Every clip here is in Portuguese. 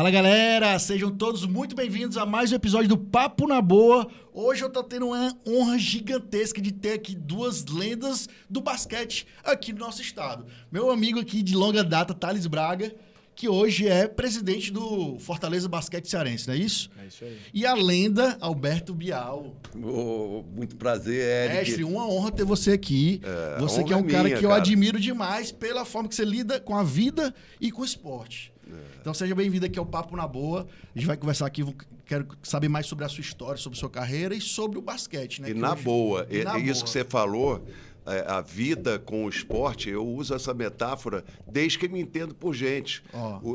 Fala, galera! Sejam todos muito bem-vindos a mais um episódio do Papo na Boa. Hoje eu tô tendo uma honra gigantesca de ter aqui duas lendas do basquete aqui no nosso estado. Meu amigo aqui de longa data, Thales Braga, que hoje é presidente do Fortaleza Basquete Cearense, não é isso? É isso aí. E a lenda, Alberto Bial. Muito prazer, Eric. Mestre, uma honra ter você aqui. Você que é um cara que eu admiro demais pela forma que você lida com a vida e com o esporte. Então seja bem-vindo aqui ao Papo na Boa. A gente vai conversar aqui, quero saber mais sobre a sua história, sobre a sua carreira e sobre o basquete, né? E na boa, isso que você falou, a vida com o esporte, eu uso essa metáfora desde que me entendo por gente.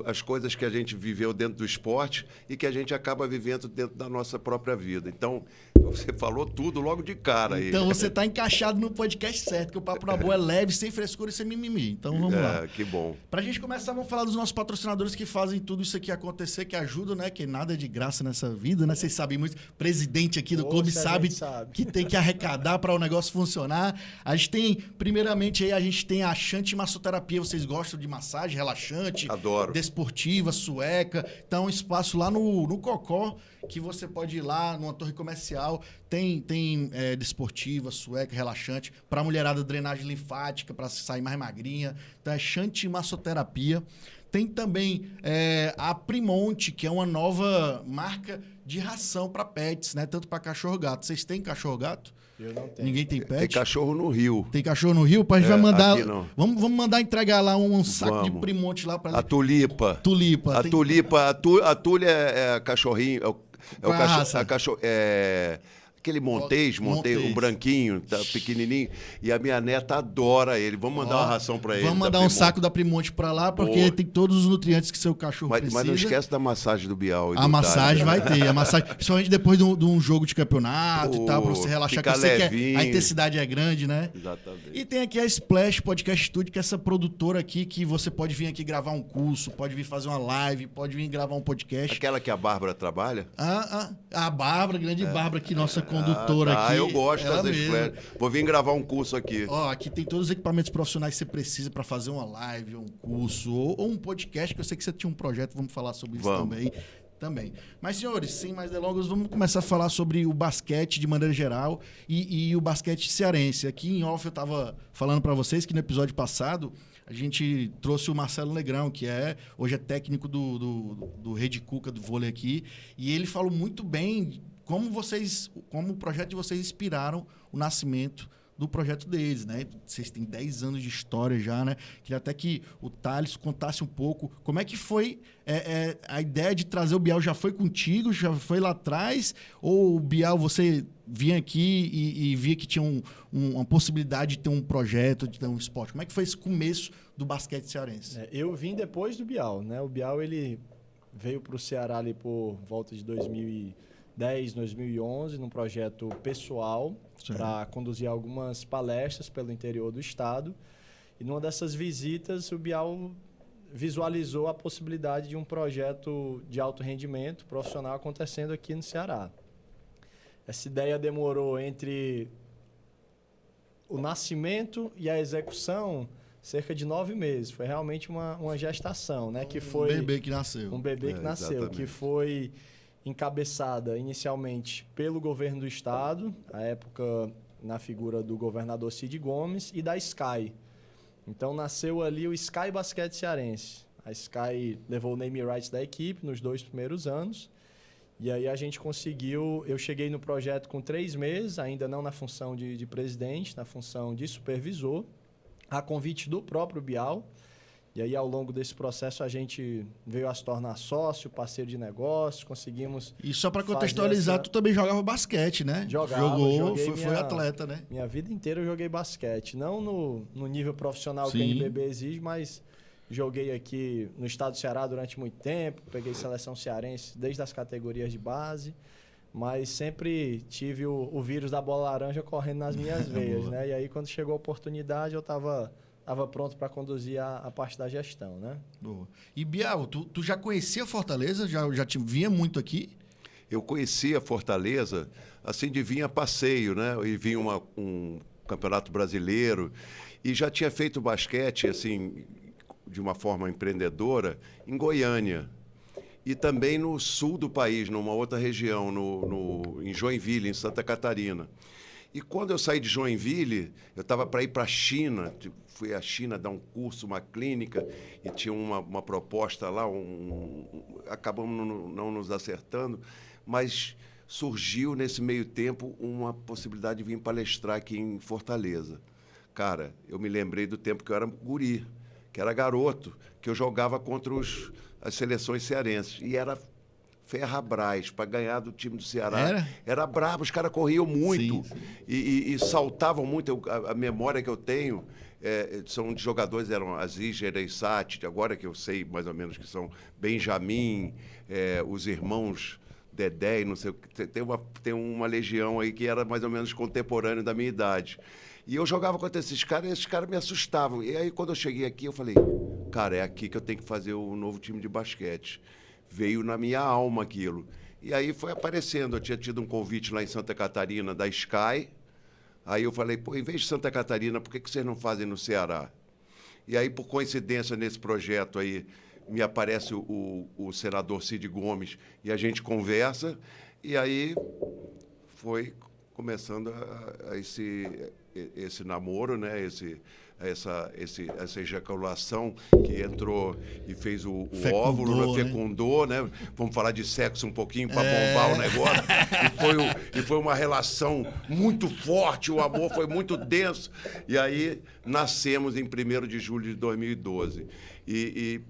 As coisas que a gente viveu dentro do esporte e que a gente acaba vivendo dentro da nossa própria vida. Então, você falou tudo logo de cara. Então, você está encaixado no podcast certo, que o Papo na Boa é leve, sem frescura e sem mimimi. Então, vamos lá. Que bom. Pra gente começar, vamos falar dos nossos patrocinadores que fazem tudo isso aqui acontecer, que ajudam, né? Que nada é de graça nessa vida, né? Vocês sabem muito. Presidente aqui do clube sabe que tem que arrecadar para o negócio funcionar. A gente tem, primeiramente, aí a gente tem a Chante Massoterapia. Vocês gostam de massagem relaxante? Adoro. Desportiva, sueca. Então, um espaço lá no Cocó, que você pode ir lá, numa torre comercial. Tem desportiva, sueca, relaxante. Para mulherada, drenagem linfática, para sair mais magrinha. Então, é Chante Massoterapia. Tem também a Primonte, que é uma nova marca de ração para pets, né? Tanto para cachorro-gato. Vocês têm cachorro-gato? Eu não tenho. Ninguém tem pet? Tem cachorro no Rio. Tem cachorro no Rio? A gente vai mandar. Vamos mandar entregar lá um saco de Primonte lá para a Tulipa. Tulipa. A Tulha é cachorrinho. Aquele Montês, o branquinho, tá pequenininho. E a minha neta adora ele. Vamos mandar uma ração para ele. Vamos mandar um saco da Primonte para lá, porque tem todos os nutrientes que seu cachorro precisa. Mas não esquece da massagem do Bial. A massagem vai ter. A massagem, principalmente depois de um jogo de campeonato e tal, para você relaxar. Que eu sei que a intensidade é grande, né? Exatamente. E tem aqui a Splash Podcast Studio, que é essa produtora aqui, que você pode vir aqui gravar um curso, pode vir fazer uma live, pode vir gravar um podcast. Aquela que a Bárbara trabalha? A Bárbara, grande Bárbara, que nossa condutora aqui. Eu gosto das Splash. Vou vir gravar um curso aqui. Aqui tem todos os equipamentos profissionais que você precisa para fazer uma live, um curso ou um podcast, que eu sei que você tinha um projeto, vamos falar sobre isso também. Mas, senhores, sem mais delongas, vamos começar a falar sobre o basquete de maneira geral e o basquete cearense. Aqui em off eu estava falando para vocês que no episódio passado a gente trouxe o Marcelo Negrão, que hoje é técnico do Rede Cuca, do vôlei aqui, e ele falou muito bem como o projeto de vocês inspiraram o nascimento do projeto deles, né? Vocês têm 10 anos de história já, né? Queria até que o Thales contasse um pouco como é que foi a ideia de trazer o Bial. Já foi contigo? Já foi lá atrás? Ou o Bial, você vinha aqui e via que tinha uma possibilidade de ter um projeto, de ter um esporte? Como é que foi esse começo do basquete cearense? Eu vim depois do Bial, né? O Bial, ele veio para o Ceará ali por volta de 2010, 2011, num projeto pessoal para conduzir algumas palestras pelo interior do estado. E numa dessas visitas, o Bial visualizou a possibilidade de um projeto de alto rendimento profissional acontecendo aqui no Ceará. Essa ideia demorou entre o nascimento e a execução cerca de 9 meses. Foi realmente uma gestação, né? Que foi um bebê que nasceu. Um bebê que nasceu, exatamente. Que foi encabeçada inicialmente pelo governo do estado, à época na figura do governador Cid Gomes, e da Sky. Então nasceu ali o Sky Basquete Cearense. A Sky levou o name rights da equipe nos 2 primeiros anos, e aí a gente conseguiu. Eu cheguei no projeto com 3 meses, ainda não na função de presidente, na função de supervisor, a convite do próprio Bial. E aí, ao longo desse processo, a gente veio a se tornar sócio, parceiro de negócios, conseguimos... E só para contextualizar, tu também jogava basquete, né? Foi atleta, né? Minha vida inteira eu joguei basquete. Não no nível profissional que o NBB exige, mas joguei aqui no estado do Ceará durante muito tempo, peguei seleção cearense desde as categorias de base, mas sempre tive o vírus da bola laranja correndo nas minhas veias, né? E aí, quando chegou a oportunidade, eu estava pronto para conduzir a parte da gestão, né? Boa. E, Bial, tu já conhecia Fortaleza? Já te vinha muito aqui? Eu conhecia Fortaleza, assim, de vir a passeio, né? E vinha um campeonato brasileiro. E já tinha feito basquete, assim, de uma forma empreendedora, em Goiânia. e também no sul do país, numa outra região, em Joinville, em Santa Catarina. E quando eu saí de Joinville, eu estava para ir para a China, fui à China dar um curso, uma clínica, e tinha uma proposta lá, acabamos não nos acertando, mas surgiu nesse meio tempo uma possibilidade de vir palestrar aqui em Fortaleza. Cara, eu me lembrei do tempo que eu era guri, que era garoto, que eu jogava contra as seleções cearenses, e era Ferrabras, para ganhar do time do Ceará. Era brabo, os caras corriam muito. Sim. E saltavam muito. A memória que eu tenho são de jogadores, eram Aziz, Gereissati, agora que eu sei mais ou menos que são Benjamin, os irmãos Dedé, não sei o que. Tem uma legião aí que era mais ou menos contemporâneo da minha idade. E eu jogava contra esses caras e esses caras me assustavam. E aí, quando eu cheguei aqui, eu falei, cara, é aqui que eu tenho que fazer o novo time de basquete. Veio na minha alma aquilo. E aí foi aparecendo. Eu tinha tido um convite lá em Santa Catarina, da Sky. Aí eu falei, pô, em vez de Santa Catarina, por que vocês não fazem no Ceará? E aí, por coincidência, nesse projeto aí, me aparece o senador Cid Gomes e a gente conversa. E aí foi começando esse namoro, né? Essa ejaculação que entrou e fez o óvulo, fecundou, né? Vamos falar de sexo um pouquinho para bombar o negócio. E foi uma relação muito forte, o amor foi muito denso. E aí nascemos em 1º de julho de 2012. E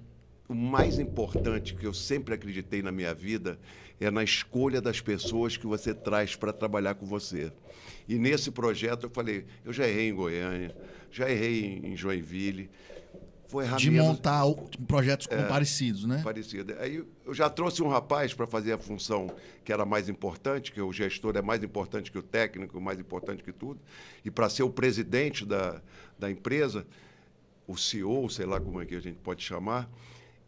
o mais importante que eu sempre acreditei na minha vida é na escolha das pessoas que você traz para trabalhar com você. E nesse projeto eu falei, eu já errei em Goiânia, já errei em Joinville. Foi de montar projetos parecidos, né? Parecido. Aí eu já trouxe um rapaz para fazer a função que era mais importante, que o gestor é mais importante que o técnico, mais importante que tudo. E para ser o presidente da empresa, o CEO, sei lá como é que a gente pode chamar,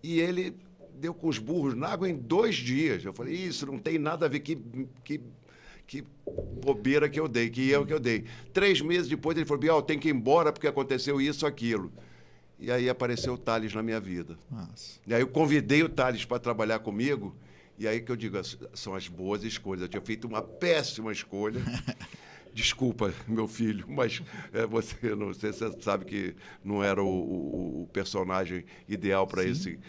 e ele deu com os burros na água em 2 dias. Eu falei, isso não tem nada a ver, que bobeira que eu dei, que erro que eu dei. 3 meses depois ele falou, Bial, tem que ir embora porque aconteceu isso, aquilo. E aí apareceu o Thales na minha vida. Nossa. E aí eu convidei o Thales para trabalhar comigo, e aí que eu digo, são as boas escolhas. Eu tinha feito uma péssima escolha. Desculpa, meu filho, mas você sabe que não era o personagem ideal para esse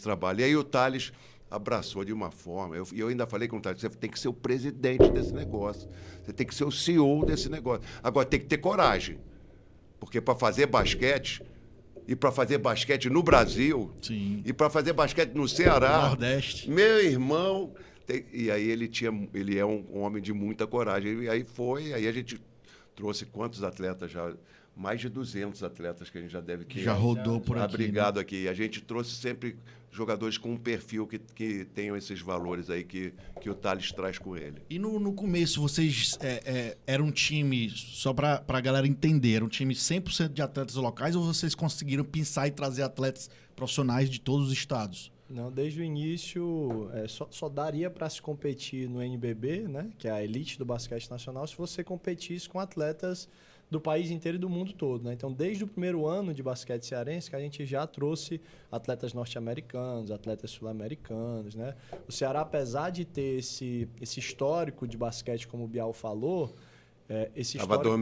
trabalho. E aí o Thales abraçou de uma forma. Eu ainda falei com o Thales, você tem que ser o presidente desse negócio. Você tem que ser o CEO desse negócio. Agora, tem que ter coragem. Porque para fazer basquete, e para fazer basquete no Brasil, e para fazer basquete no Ceará, Nordeste, meu irmão... E aí ele é um homem de muita coragem. E aí aí a gente trouxe quantos atletas já? Mais de 200 atletas que a gente já deve ter. Já rodou por aqui. Abrigado, né? Aqui. A gente trouxe sempre jogadores com um perfil que tenham esses valores aí que o Thales traz com ele. E no começo, vocês eram um time, só para a galera entender, era um time 100% de atletas locais ou vocês conseguiram pensar e trazer atletas profissionais de todos os estados? Não, desde o início só daria para se competir no NBB, né, que é a elite do basquete nacional, se você competisse com atletas do país inteiro e do mundo todo, né? Então, desde o primeiro ano de basquete cearense, que a gente já trouxe atletas norte-americanos, atletas sul-americanos, né? O Ceará, apesar de ter esse histórico de basquete, como o Bial falou, esse histórico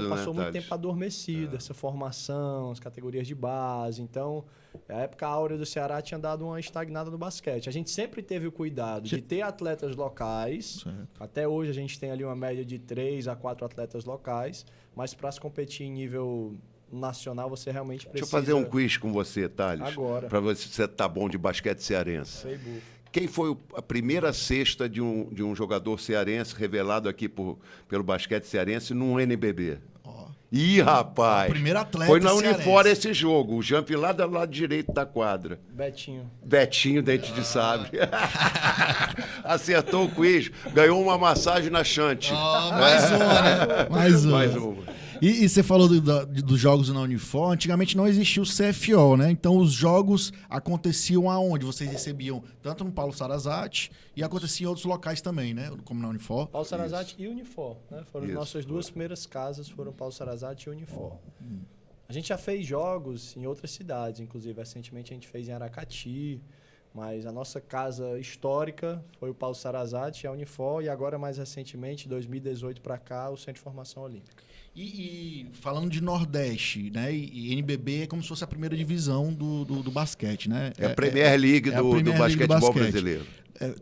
passou muito tempo adormecido, essa formação, as categorias de base. Então, a época áurea do Ceará tinha dado uma estagnada no basquete. A gente sempre teve o cuidado de ter atletas locais. Certo. Até hoje a gente tem ali uma média de 3 a 4 atletas locais, mas para se competir em nível nacional, você realmente precisa... Deixa eu fazer um quiz com você, Thales. Agora. Para ver se você tá bom de basquete cearense. Sei, bufo. Quem foi a primeira cesta de um jogador cearense revelado aqui pelo basquete cearense no NBB? Ih, rapaz! O primeiro atleta foi na cearense. Unifor esse jogo. O jump lá do lado direito da quadra. Betinho, dente de sabre. Acertou o quiz. Ganhou uma massagem na Chante. Mais uma, né? Mais uma. E você falou dos jogos na Unifor. Antigamente não existia o CFO, né? Então os jogos aconteciam aonde? Vocês recebiam tanto no Paulo Sarazate e acontecia em outros locais também, né? Como na Unifor. Paulo Sarazate e Unifor, né? Foram as nossas 2 primeiras casas, foram Paulo Sarazate e Unifor. A gente já fez jogos em outras cidades, inclusive recentemente a gente fez em Aracati, Mas a nossa casa histórica foi o Paulo Sarazate, a Unifor, e agora, mais recentemente, 2018 para cá, o Centro de Formação Olímpica. E falando de Nordeste, né? E NBB é como se fosse a primeira divisão do basquete, né? É a Premier League do basquetebol brasileiro.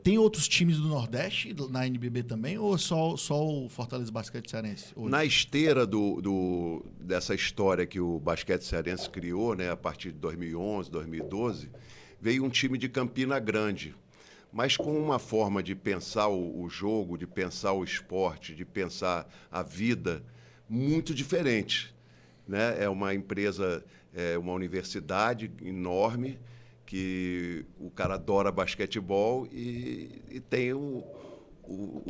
Tem outros times do Nordeste na NBB também, ou só o Fortaleza Basquete Cearense? Hoje? Na esteira dessa história que o basquete cearense criou, né, a partir de 2011, 2012, veio um time de Campina Grande, mas com uma forma de pensar o jogo, de pensar o esporte, de pensar a vida muito diferente, né? É uma empresa, uma universidade enorme, que o cara adora basquetebol e tem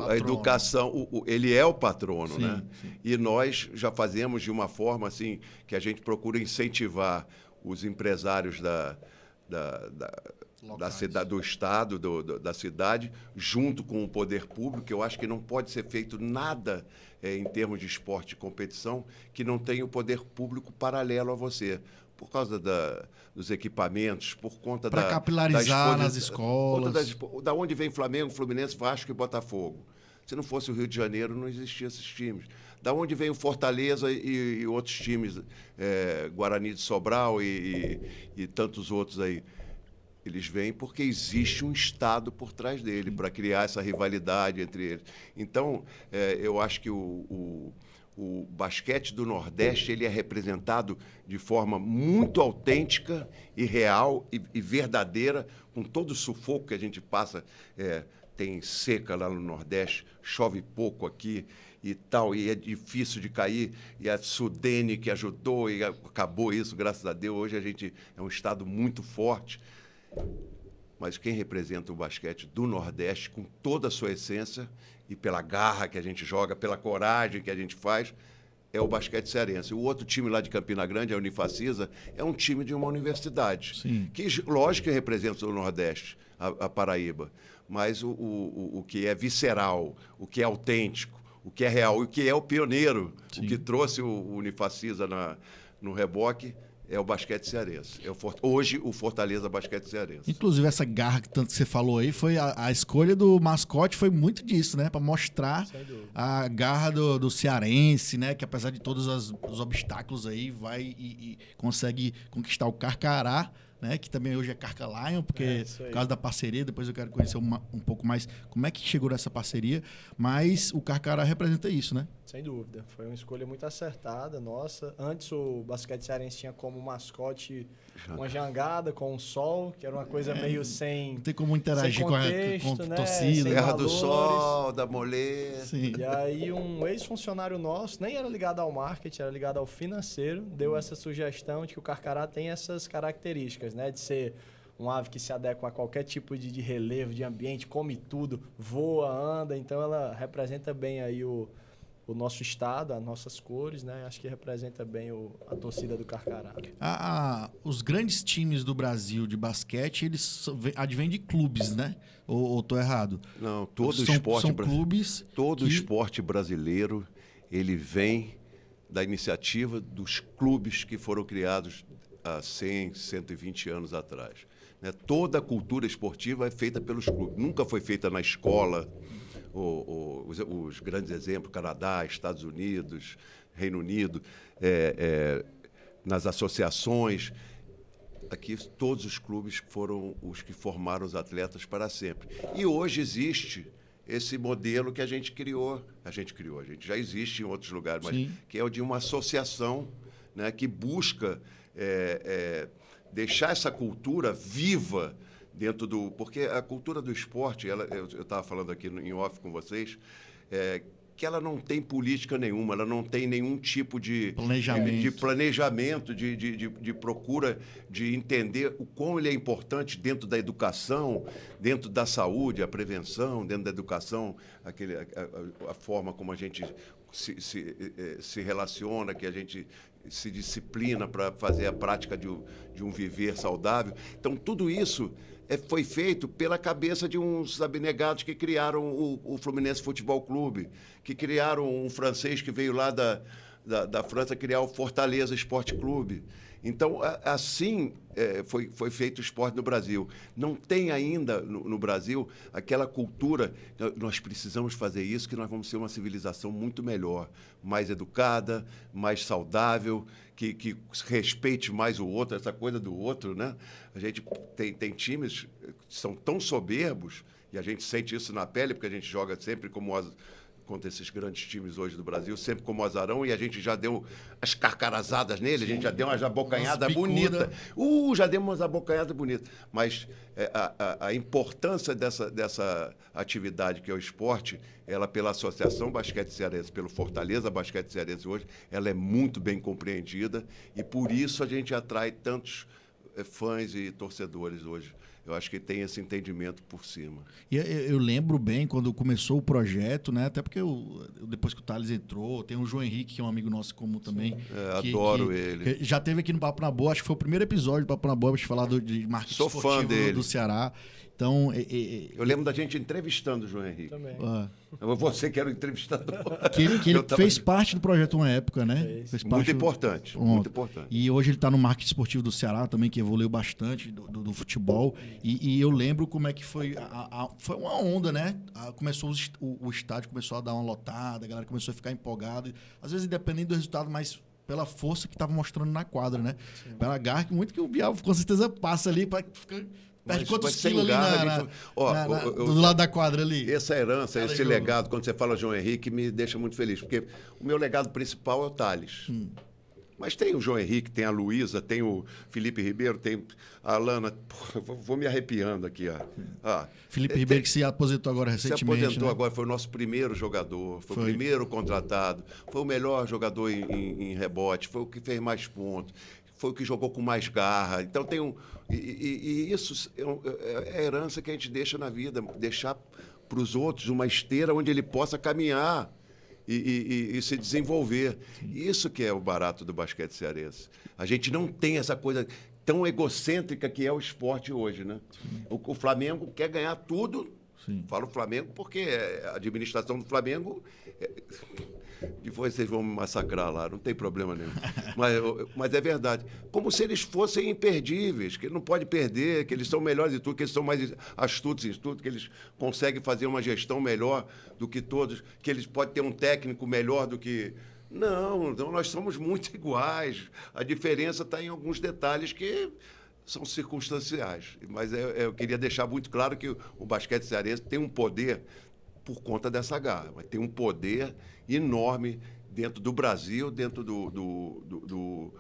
a educação, ele é o patrono, sim, né? Sim. E nós já fazemos de uma forma assim que a gente procura incentivar os empresários da cidade, do estado, da cidade, junto com o poder público. Eu acho que não pode ser feito nada em termos de esporte e competição que não tenha o poder público paralelo a você. Por causa dos equipamentos, por conta para capilarizar nas escolas. Da onde vem Flamengo, Fluminense, Vasco e Botafogo. Se não fosse o Rio de Janeiro, não existiam esses times. Da onde vem o Fortaleza e outros times, Guarani de Sobral e tantos outros aí. Eles vêm porque existe um Estado por trás dele, para criar essa rivalidade entre eles. Então, eu acho que o basquete do Nordeste ele é representado de forma muito autêntica e real e verdadeira, com todo o sufoco que a gente passa. Tem seca lá no Nordeste, chove pouco aqui e tal, e é difícil de cair, e a Sudene que ajudou, e acabou isso, graças a Deus. Hoje a gente é um estado muito forte, mas quem representa o basquete do Nordeste com toda a sua essência e pela garra que a gente joga, pela coragem que a gente faz, é o basquete cearense. O outro time lá de Campina Grande, a Unifacisa, é um time de uma universidade. Sim. Que, lógico, que representa o Nordeste, a Paraíba, mas o que é visceral, o que é autêntico, o que é real, o que é o pioneiro, sim, o que trouxe o Unifacisa no reboque, é o basquete cearense. Hoje, o Fortaleza Basquete Cearense. Inclusive, essa garra que tanto que você falou aí, foi a escolha do mascote foi muito disso, né? Para mostrar a garra do cearense, né? Que apesar de todos os obstáculos aí, vai e consegue conquistar o Carcará, né? Que também hoje é Carca Lion, porque por causa da parceria, depois eu quero conhecer um pouco mais como é que chegou nessa parceria, mas o Carcará representa isso, né? Sem dúvida, foi uma escolha muito acertada, nossa. Antes o basquete cearense tinha como mascote uma jangada com um sol, que era uma coisa meio sem... Não tem como interagir contexto, com né? torcida. Terra do Sol, da Molê. Sim. E aí um ex-funcionário nosso, nem era ligado ao marketing, era ligado ao financeiro, deu essa sugestão de que o Carcará tem essas características, né? De ser um ave que se adequa a qualquer tipo de relevo, de ambiente, come tudo, voa, anda. Então ela representa bem aí o nosso estado, as nossas cores, né? Acho que representa bem a torcida do Carcará. Os grandes times do Brasil de basquete, eles advêm de clubes, né? Ou tô errado? Não, clubes. Todo esporte brasileiro, ele vem da iniciativa dos clubes que foram criados há 100, 120 anos atrás. Né? Toda a cultura esportiva é feita pelos clubes. Nunca foi feita na escola. Os grandes exemplos, Canadá, Estados Unidos, Reino Unido, nas associações. Aqui, todos os clubes foram os que formaram os atletas para sempre. E hoje existe esse modelo que a gente criou. A gente já existe em outros lugares, mas sim, que é o de uma associação, né, que busca deixar essa cultura viva dentro do... Porque a cultura do esporte, eu estava falando aqui em off com vocês, que ela não tem política nenhuma, ela não tem nenhum tipo de planejamento, de procura de entender o quão ele é importante dentro da educação, dentro da saúde, a prevenção, dentro da educação, a forma como a gente se relaciona, que a gente se disciplina para fazer a prática de um viver saudável. Então, tudo isso foi feito pela cabeça de uns abnegados que criaram o Fluminense Futebol Clube, que criaram um francês que veio lá da França criar o Fortaleza Esporte Clube. Então, assim foi feito o esporte no Brasil. Não tem ainda no Brasil aquela cultura, nós precisamos fazer isso, que nós vamos ser uma civilização muito melhor, mais educada, mais saudável, que respeite mais o outro, essa coisa do outro, né? A gente tem times que são tão soberbos, e a gente sente isso na pele, porque a gente joga sempre contra esses grandes times hoje do Brasil, sempre como azarão, e a gente já deu as carcarazadas nele, a gente já deu uma abocanhada bonita. Já deu umas abocanhadas bonitas. Mas a importância dessa atividade que é o esporte, ela pela Associação Basquete Cearense, pelo Fortaleza Basquete Cearense hoje, ela é muito bem compreendida e por isso a gente atrai tantos fãs e torcedores hoje. Eu acho que tem esse entendimento por cima. E eu lembro bem quando começou o projeto, né? Até porque depois que o Thales entrou, tem o João Henrique, que é um amigo nosso comum também. Adoro ele. Que já teve aqui no Papo na Boa, acho que foi o primeiro episódio do Papo na Boa, a gente falar de marketing Sou fã dele. do Ceará. Então, eu lembro da gente entrevistando o João Henrique. Também. Você que era o entrevistador. Que ele fez parte do projeto uma época, né? Fez muito importante. Muito importante. E hoje ele está no marketing esportivo do Ceará também, que evoluiu bastante do futebol. E eu lembro como é que foi. Foi uma onda, né? Começou o estádio começou a dar uma lotada, a galera começou a ficar empolgada. Às vezes, independente do resultado, mas pela força que estava mostrando na quadra, né? Sim. Pela garra, muito que o Bial com certeza passa ali para ficar. Perde quantos quilos ali do lado da quadra ali? Essa herança, esse legado, quando você fala João Henrique, me deixa muito feliz, porque o meu legado principal é o Thales. Mas tem o João Henrique, tem a Luísa, tem o Felipe Ribeiro, tem a Alana. Vou me arrepiando aqui. Felipe Ribeiro, que se aposentou agora recentemente. Se aposentou agora, foi o nosso primeiro jogador, foi o primeiro contratado, foi o melhor jogador em rebote, foi o que fez mais pontos, foi o que jogou com mais garra. Então tem e isso é a herança que a gente deixa na vida, deixar para os outros uma esteira onde ele possa caminhar e se desenvolver. Isso que é o barato do basquete cearense. A gente não tem essa coisa tão egocêntrica que é o esporte hoje, né? O Flamengo quer ganhar tudo. Sim. Falo Flamengo porque a administração do Flamengo... Depois vocês vão me massacrar lá, não tem problema nenhum. Mas é verdade. Como se eles fossem imperdíveis, que não pode perder, que eles são melhores em tudo, que eles são mais astutos em tudo, que eles conseguem fazer uma gestão melhor do que todos, que eles podem ter um técnico melhor do que... Não, nós somos muito iguais. A diferença está em alguns detalhes que são circunstanciais. Mas eu queria deixar muito claro que o basquete cearense tem um poder por conta dessa garra, mas tem um poder enorme dentro do Brasil, dentro do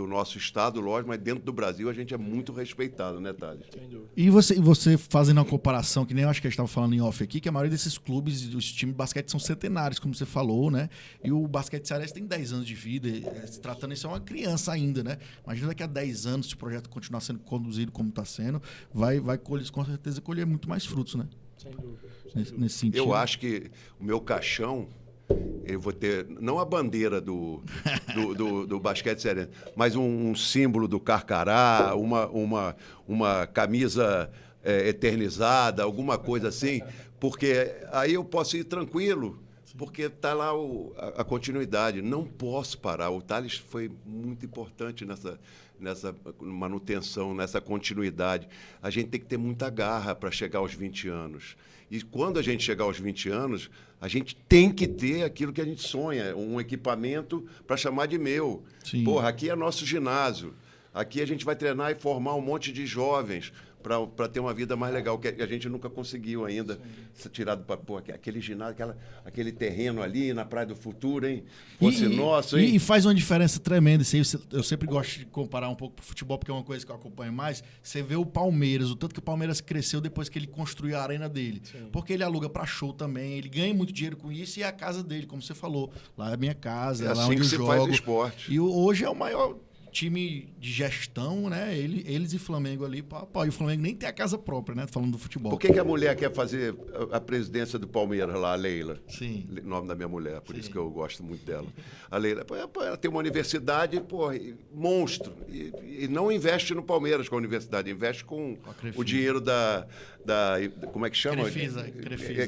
nosso estado, lógico, mas dentro do Brasil a gente é muito respeitado, né, Thales? E você fazendo uma comparação, que nem eu acho que a gente estava falando em off aqui, que a maioria desses clubes, os times de basquete são centenários, como você falou, né? E o basquete cearense tem 10 anos de vida, se tratando isso é uma criança ainda, né? Imagina daqui a 10 anos, se o projeto continuar sendo conduzido como está sendo, vai colher, com certeza colher muito mais frutos, né? Sem dúvida. Nesse sentido. Eu acho que o meu caixão, eu vou ter, não a bandeira do basquete cearense, mas um símbolo do Carcará, uma camisa eternizada, alguma coisa assim, porque aí eu posso ir tranquilo, porque está lá a continuidade. Não posso parar. O Thales foi muito importante nessa manutenção, nessa continuidade. A gente tem que ter muita garra para chegar aos 20 anos. E quando a gente chegar aos 20 anos, a gente tem que ter aquilo que a gente sonha, um equipamento para chamar de meu. Sim. Porra, aqui é nosso ginásio. Aqui a gente vai treinar e formar um monte de jovens para ter uma vida mais legal, que a gente nunca conseguiu ainda ser tirado para aquele ginásio, aquele terreno ali na Praia do Futuro, hein? Fosse nosso, hein? E faz uma diferença tremenda. Eu sempre gosto de comparar um pouco pro futebol, porque é uma coisa que eu acompanho mais. Você vê o Palmeiras, o tanto que o Palmeiras cresceu depois que ele construiu a arena dele. Sim. Porque ele aluga para show também, ele ganha muito dinheiro com isso e é a casa dele, como você falou. Lá é a minha casa, é lá onde eu jogo. Faz o esporte. E hoje é o maior time de gestão, né? Eles e Flamengo ali, e o Flamengo nem tem a casa própria, né? Falando do futebol. Por que a mulher quer fazer a presidência do Palmeiras lá, a Leila? Sim. O nome da minha mulher, por isso que eu gosto muito dela. A Leila, ela tem uma universidade, monstro. E não investe no Palmeiras com a universidade, investe com o dinheiro da como é que chama?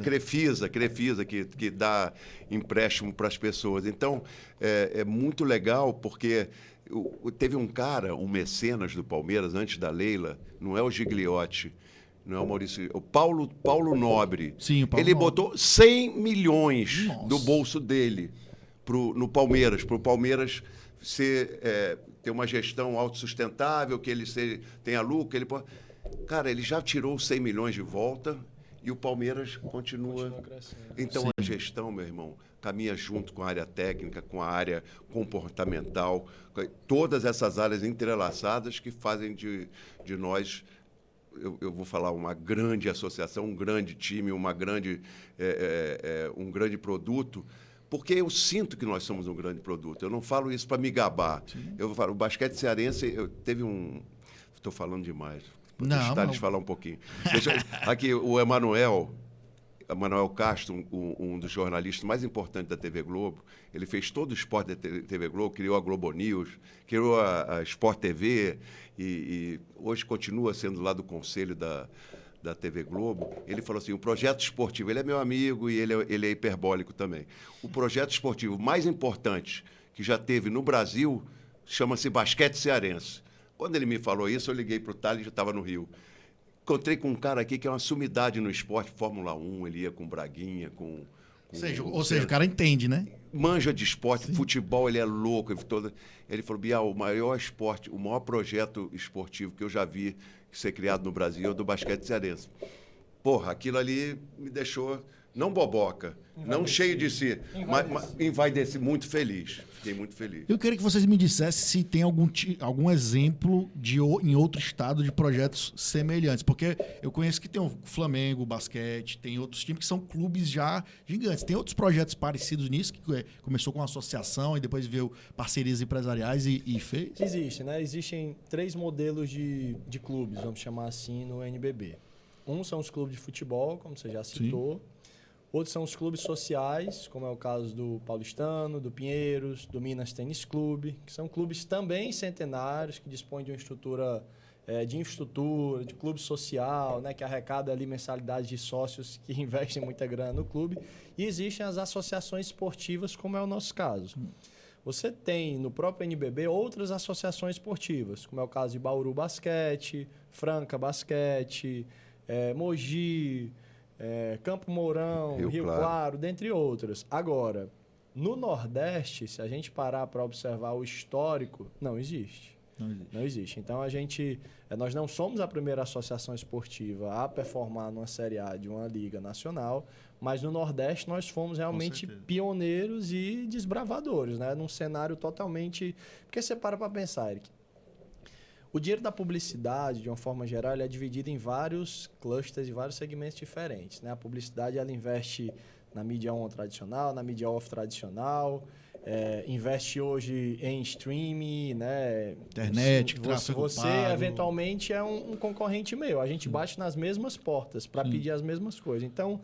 Crefisa, que dá empréstimo para as pessoas. Então, é muito legal porque Teve um cara, um mecenas do Palmeiras, antes da Leila, não é o Gigliotti, não é o Maurício, o Paulo Nobre. Sim, o Paulo Ele Nobre. botou 100 milhões Nossa. do bolso dele no Palmeiras, para o Palmeiras ter uma gestão autossustentável, que ele tenha lucro. Cara, ele já tirou os 100 milhões de volta e o Palmeiras continua crescendo. Então, Sim. a gestão, meu irmão, caminha junto com a área técnica, com a área comportamental, todas essas áreas entrelaçadas que fazem de nós, eu vou falar, uma grande associação, um grande time, um grande produto, porque eu sinto que nós somos um grande produto. Eu não falo isso para me gabar. Sim. Eu falo, o basquete cearense, estou falando demais. Deixa eu falar um pouquinho. Aqui, o Emanuel Castro, um dos jornalistas mais importantes da TV Globo, ele fez todo o esporte da TV Globo, criou a Globo News, criou a Sport TV e hoje continua sendo lá do conselho da TV Globo. Ele falou assim, o projeto esportivo, ele é meu amigo e ele é hiperbólico também. O projeto esportivo mais importante que já teve no Brasil chama-se Basquete Cearense. Quando ele me falou isso, eu liguei para o Thales, já estava no Rio. Encontrei com um cara aqui que é uma sumidade no esporte, Fórmula 1, ele ia com Braguinha, Ou seja, o cara entende, né? Manja de esporte, futebol, ele é louco. Ele falou, Bial, o maior esporte, o maior projeto esportivo que eu já vi ser criado no Brasil é o do basquete cearense. Porra, aquilo ali me deixou, não boboca, não cheio de si, mas envaideci, muito feliz. Fiquei muito feliz. Eu queria que vocês me dissessem se tem algum exemplo em outro estado de projetos semelhantes. Porque eu conheço que tem o Flamengo, o basquete, tem outros times que são clubes já gigantes. Tem outros projetos parecidos nisso, que começou com uma associação e depois veio parcerias empresariais e fez? Existe, né? Existem 3 modelos de clubes, vamos chamar assim, no NBB. Um são os clubes de futebol, como você já citou. Sim. Outros são os clubes sociais, como é o caso do Paulistano, do Pinheiros, do Minas Tênis Clube, que são clubes também centenários, que dispõem de uma estrutura de infraestrutura, de clube social, né, que arrecada ali mensalidades de sócios que investem muita grana no clube. E existem as associações esportivas, como é o nosso caso. Você tem no próprio NBB outras associações esportivas, como é o caso de Bauru Basquete, Franca Basquete, Mogi, Campo Mourão, Rio Claro, dentre outras. Agora, no Nordeste, se a gente parar para observar o histórico, não existe. Não existe. Então, nós não somos a primeira associação esportiva a performar numa Série A de uma liga nacional, mas no Nordeste nós fomos realmente pioneiros e desbravadores, né? Num cenário totalmente... Porque você para pensar, Eric, o dinheiro da publicidade, de uma forma geral, ele é dividido em vários clusters e vários segmentos diferentes, né? A publicidade, ela investe na mídia on tradicional, na mídia off tradicional, investe hoje em streaming, né? Internet, tráfego pago. Você, eventualmente, é um concorrente meu. A gente bate nas mesmas portas para pedir as mesmas coisas. Então,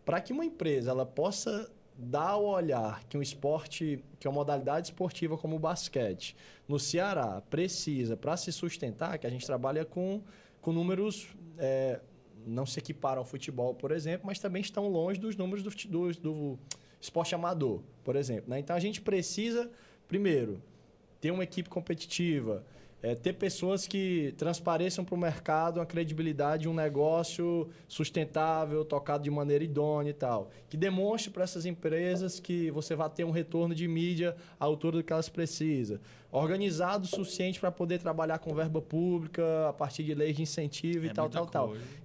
para que uma empresa ela possa dar o olhar que um esporte, que uma modalidade esportiva como o basquete, no Ceará, precisa para se sustentar, que a gente trabalha com números, não se equiparam ao futebol, por exemplo, mas também estão longe dos números do esporte amador, por exemplo, né? Então, a gente precisa, primeiro, ter uma equipe competitiva, ter pessoas que transpareçam para o mercado a credibilidade de um negócio sustentável, tocado de maneira idônea e tal. Que demonstre para essas empresas que você vai ter um retorno de mídia à altura do que elas precisam. Organizado o suficiente para poder trabalhar com verba pública, a partir de leis de incentivo e tal.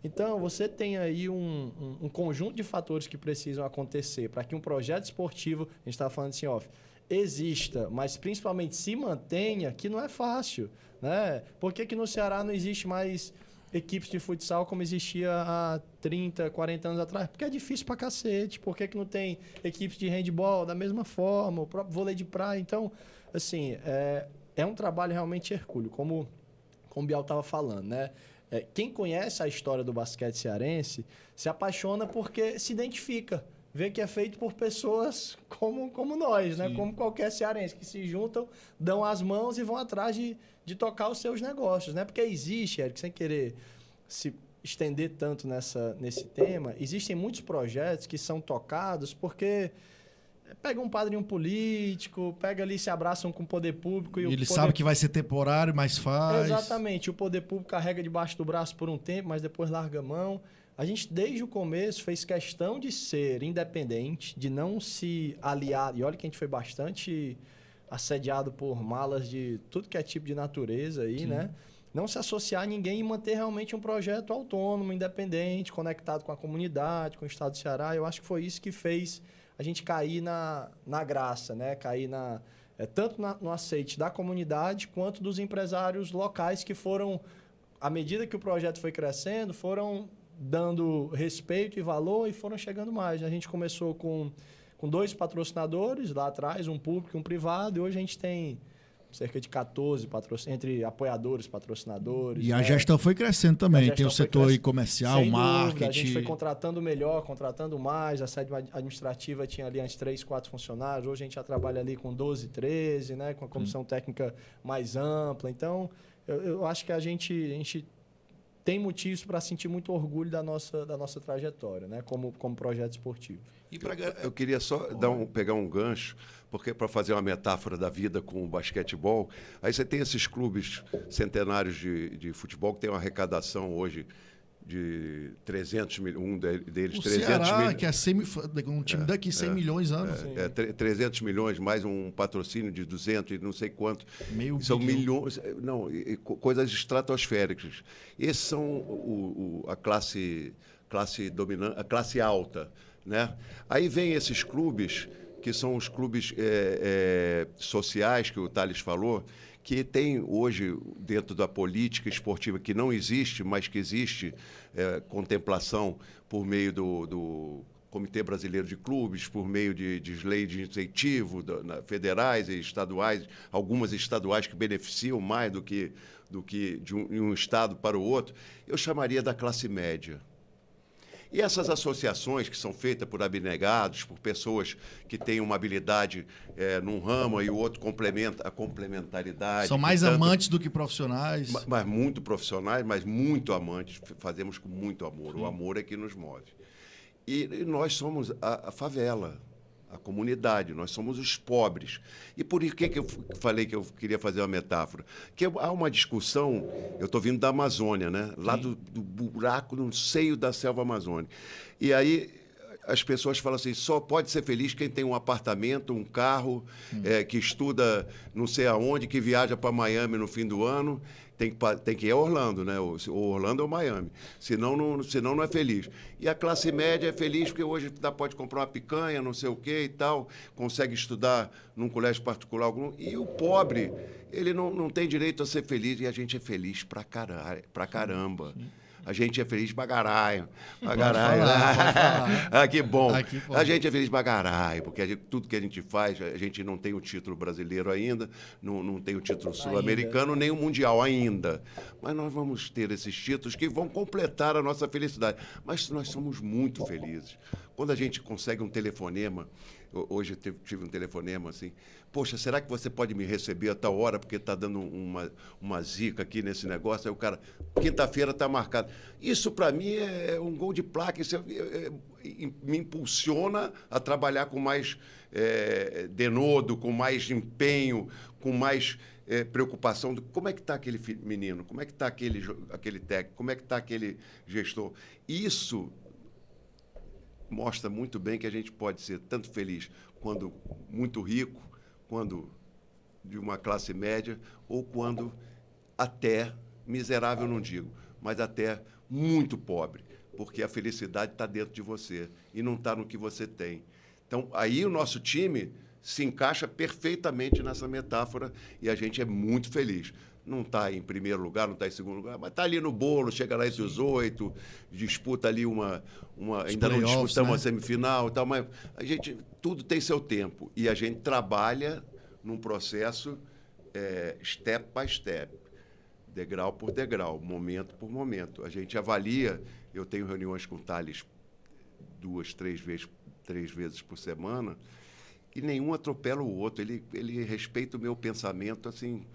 Então, você tem aí um conjunto de fatores que precisam acontecer para que um projeto esportivo, a gente estava falando assim, exista, mas principalmente se mantenha, que não é fácil, né? Por que no Ceará não existe mais equipes de futsal como existia há 30, 40 anos atrás? Porque é difícil pra cacete. Por que não tem equipes de handball da mesma forma, o próprio vôlei de praia? Então, assim, é um trabalho realmente hercúleo, como o Bial estava falando, né? Quem conhece a história do basquete cearense se apaixona porque se identifica. Vê que é feito por pessoas como nós, né? Como qualquer cearense, que se juntam, dão as mãos e vão atrás de tocar os seus negócios, né? Porque existe, Eric, sem querer se estender tanto nesse tema, existem muitos projetos que são tocados porque pega um padrinho político, pega ali, se abraçam com o poder público. E ele sabe que vai ser temporário, mas faz. Exatamente. O poder público carrega debaixo do braço por um tempo, mas depois larga a mão. A gente, desde o começo, fez questão de ser independente, de não se aliar. E olha que a gente foi bastante assediado por malas de tudo que é tipo de natureza aí, né? Não se associar a ninguém e manter realmente um projeto autônomo, independente, conectado com a comunidade, com o estado do Ceará. Eu acho que foi isso que fez a gente cair na graça, né? Cair tanto no aceite da comunidade quanto dos empresários locais que foram, à medida que o projeto foi crescendo, foram dando respeito e valor e foram chegando mais. A gente começou com 2 patrocinadores lá atrás, um público e um privado, e hoje a gente tem cerca de 14 entre apoiadores, patrocinadores. E a gestão foi crescendo também. Tem o setor comercial, sem marketing. Dúvida, a gente foi contratando melhor, contratando mais. A sede administrativa tinha ali antes 3, 4 funcionários. Hoje a gente já trabalha ali com 12, 13, né? Com a comissão técnica mais ampla. Então, eu acho que a gente tem motivos para sentir muito orgulho da nossa trajetória, né? Como projeto esportivo. Eu queria só pegar um gancho, porque para fazer uma metáfora da vida com o basquetebol, aí você tem esses clubes centenários de futebol que tem uma arrecadação hoje de 300 milhões, um deles o 300 Ceará, milhões. Que é um time daqui 100 milhões anos. 300 milhões, mais um patrocínio de 200 e não sei quanto. São milhões, não, coisas estratosféricas. Esses são a classe dominante, a classe alta, né? Aí vem esses clubes, que são os clubes sociais, que o Thales falou, que tem hoje, dentro da política esportiva, que não existe, mas que existe contemplação por meio do Comitê Brasileiro de Clubes, por meio de leis de incentivo federais e estaduais, algumas estaduais que beneficiam mais do que de um estado para o outro, eu chamaria da classe média. E essas associações que são feitas por abnegados, por pessoas que têm uma habilidade num ramo e o outro complementa a complementaridade. São mais amantes do que profissionais. Mas muito profissionais, mas muito amantes. Fazemos com muito amor. O amor é que nos move. E nós somos a favela, a comunidade, nós somos os pobres. E por que eu falei que eu queria fazer uma metáfora? Que há uma discussão, eu estou vindo da Amazônia, né? Lá do buraco no seio da selva amazônica. E aí as pessoas falam assim, só pode ser feliz quem tem um apartamento, um carro, que estuda não sei aonde, que viaja para Miami no fim do ano. Tem que ir a Orlando, né? Ou Orlando ou Miami. Senão não é feliz. E a classe média é feliz porque hoje pode comprar uma picanha, não sei o quê e tal, consegue estudar num colégio particular algum. E o pobre, ele não tem direito a ser feliz. E a gente é feliz pra caramba. A gente é feliz bagaraio. Bagaraio. Que bom. A gente é feliz bagaraio, porque tudo que a gente faz, a gente não tem o título brasileiro ainda, não tem o título sul-americano, nem o mundial ainda. Mas nós vamos ter esses títulos que vão completar a nossa felicidade. Mas nós somos muito felizes. Quando a gente consegue um telefonema, hoje eu tive um telefonema assim, poxa, será que você pode me receber a tal hora, porque está dando uma zica aqui nesse negócio? Aí o cara, quinta-feira está marcado. Isso, para mim, é um gol de placa. Isso me impulsiona a trabalhar com mais denodo, com mais empenho, com mais preocupação. Como é que está aquele menino? Como é que está aquele técnico? Como é que está aquele gestor? Isso mostra muito bem que a gente pode ser tanto feliz quando muito rico, quando de uma classe média, ou quando até, miserável não digo, mas até muito pobre, porque a felicidade está dentro de você e não está no que você tem. Então, aí o nosso time se encaixa perfeitamente nessa metáfora e a gente é muito feliz. Não está em primeiro lugar, não está em segundo lugar, mas está ali no bolo, chega lá entre os 8, disputa ali ainda não disputamos, né, a semifinal e tal, mas a gente, tudo tem seu tempo. E a gente trabalha num processo step by step, degrau por degrau, momento por momento. A gente avalia, eu tenho reuniões com o Thales 2, 3 vezes por semana, e nenhum atropela o outro. Ele respeita o meu pensamento, assim,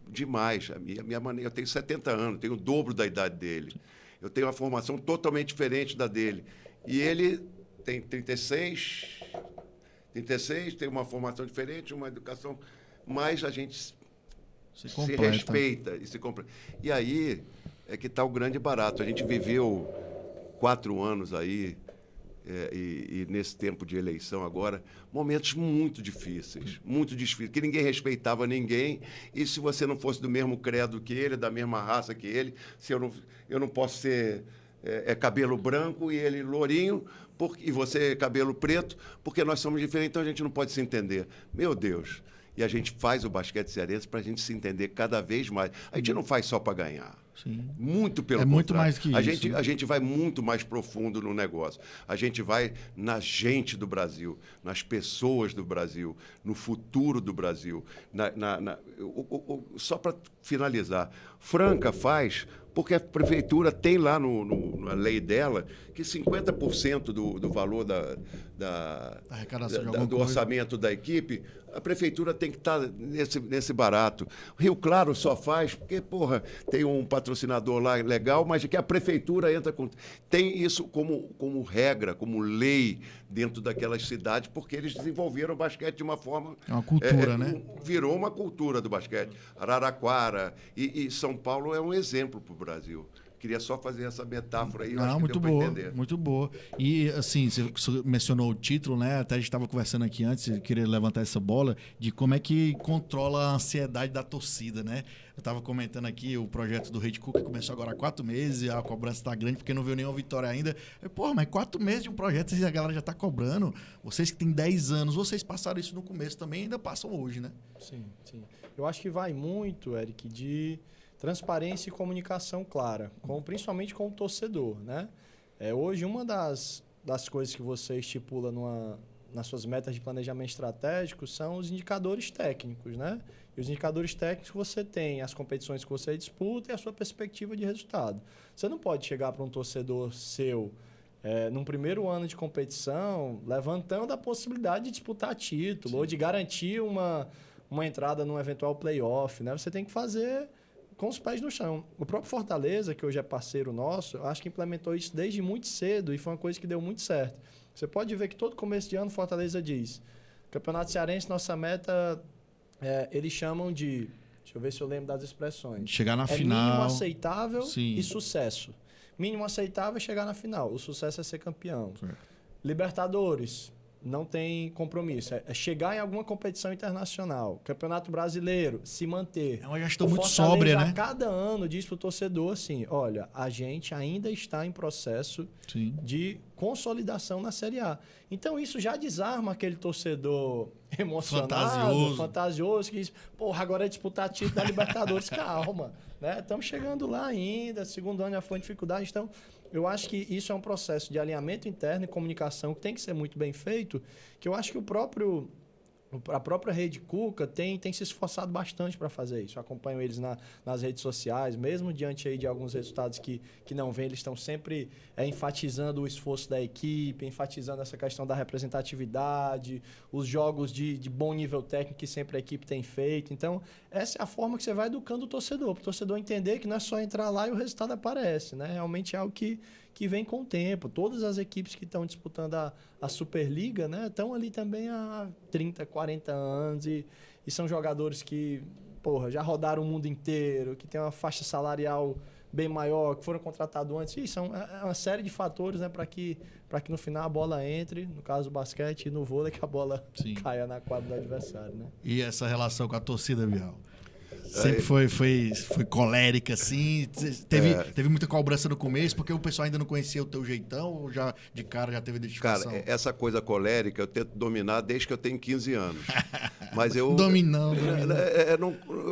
demais. A minha maneira, eu tenho 70 anos, tenho o dobro da idade dele. Eu tenho uma formação totalmente diferente da dele. E ele tem 36, 36, tem uma formação diferente, uma educação, mas a gente se completa. respeita e se completa. E aí é que está o grande barato. A gente viveu 4 anos aí, e nesse tempo de eleição agora, momentos muito difíceis, que ninguém respeitava ninguém, e se você não fosse do mesmo credo que ele, da mesma raça que ele, se eu não posso ser cabelo branco e ele lourinho, e você cabelo preto, porque nós somos diferentes, então a gente não pode se entender. Meu Deus! E a gente faz o basquete cearense para a gente se entender cada vez mais. A gente não faz só para ganhar. Sim. Muito pelo contrário. Muito mais que isso. A gente vai muito mais profundo no negócio. A gente vai na gente do Brasil, nas pessoas do Brasil, no futuro do Brasil. Só para finalizar, Franca faz porque a prefeitura tem lá na lei dela que 50% do valor do orçamento da equipe, a prefeitura tem que estar nesse barato. Rio Claro só faz porque, tem um patrocinador lá legal, mas que a prefeitura entra com... Tem isso como regra, como lei dentro daquelas cidades, porque eles desenvolveram o basquete de uma forma... É uma cultura, né? Virou uma cultura do basquete. Araraquara e São Paulo é um exemplo para o Brasil. Queria só fazer essa metáfora aí, acho que muito deu boa, entender. Muito boa. E, assim, você mencionou o título, né? Até a gente estava conversando aqui antes, eu queria levantar essa bola, de como é que controla a ansiedade da torcida, né? Eu estava comentando aqui o projeto do Rede Cuca, que começou agora há 4 meses, a cobrança está grande, porque não veio nenhuma vitória ainda. Mas 4 meses de um projeto e a galera já está cobrando. Vocês que têm 10 anos, vocês passaram isso no começo também, ainda passam hoje, né? Sim. Eu acho que vai muito, Eric, de transparência e comunicação clara, principalmente com o torcedor, né? Hoje, uma das coisas que você estipula nas suas metas de planejamento estratégico são os indicadores técnicos, né? E os indicadores técnicos você tem as competições que você disputa e a sua perspectiva de resultado. Você não pode chegar para um torcedor seu num primeiro ano de competição levantando a possibilidade de disputar título, sim, ou de garantir uma entrada num eventual playoff, né? Você tem que fazer com os pés no chão. O próprio Fortaleza, que hoje é parceiro nosso, acho que implementou isso desde muito cedo e foi uma coisa que deu muito certo. Você pode ver que todo começo de ano Fortaleza diz: Campeonato Cearense, nossa meta, eles chamam de... Deixa eu ver se eu lembro das expressões. Chegar na final. Mínimo aceitável, sim, e sucesso. Mínimo aceitável é chegar na final. O sucesso é ser campeão. Sim. Libertadores, não tem compromisso. É chegar em alguma competição internacional. Campeonato Brasileiro, se manter. É uma gestão muito sóbria, né? A cada ano diz para o torcedor assim: olha, a gente ainda está em processo, sim, de consolidação na Série A. Então isso já desarma aquele torcedor emocionado, fantasioso, que diz: agora é disputar título da Libertadores. Calma, né? Estamos chegando lá ainda, segundo ano já foi dificuldade, então... Eu acho que isso é um processo de alinhamento interno e comunicação que tem que ser muito bem feito, que eu acho que a própria Rede Cuca tem se esforçado bastante para fazer isso. Eu acompanho eles nas redes sociais, mesmo diante aí de alguns resultados que não vêm, eles estão sempre enfatizando o esforço da equipe, enfatizando essa questão da representatividade, os jogos de bom nível técnico que sempre a equipe tem feito. Então, essa é a forma que você vai educando o torcedor, para o torcedor entender que não é só entrar lá e o resultado aparece, né? Realmente é algo que vem com o tempo. Todas as equipes que estão disputando a Superliga, né, estão ali também há 30, 40 anos e são jogadores que já rodaram o mundo inteiro, que tem uma faixa salarial bem maior, que foram contratados antes. E são uma série de fatores, né, para que no final a bola entre, no caso do basquete, e no vôlei que a bola, sim, caia na quadra do adversário, né? E essa relação com a torcida, Bial? Sempre foi colérica, assim? Teve muita cobrança no começo, porque o pessoal ainda não conhecia o teu jeitão, ou já de cara já teve identificação? Cara, essa coisa colérica eu tento dominar desde que eu tenho 15 anos. Mas eu... Dominando.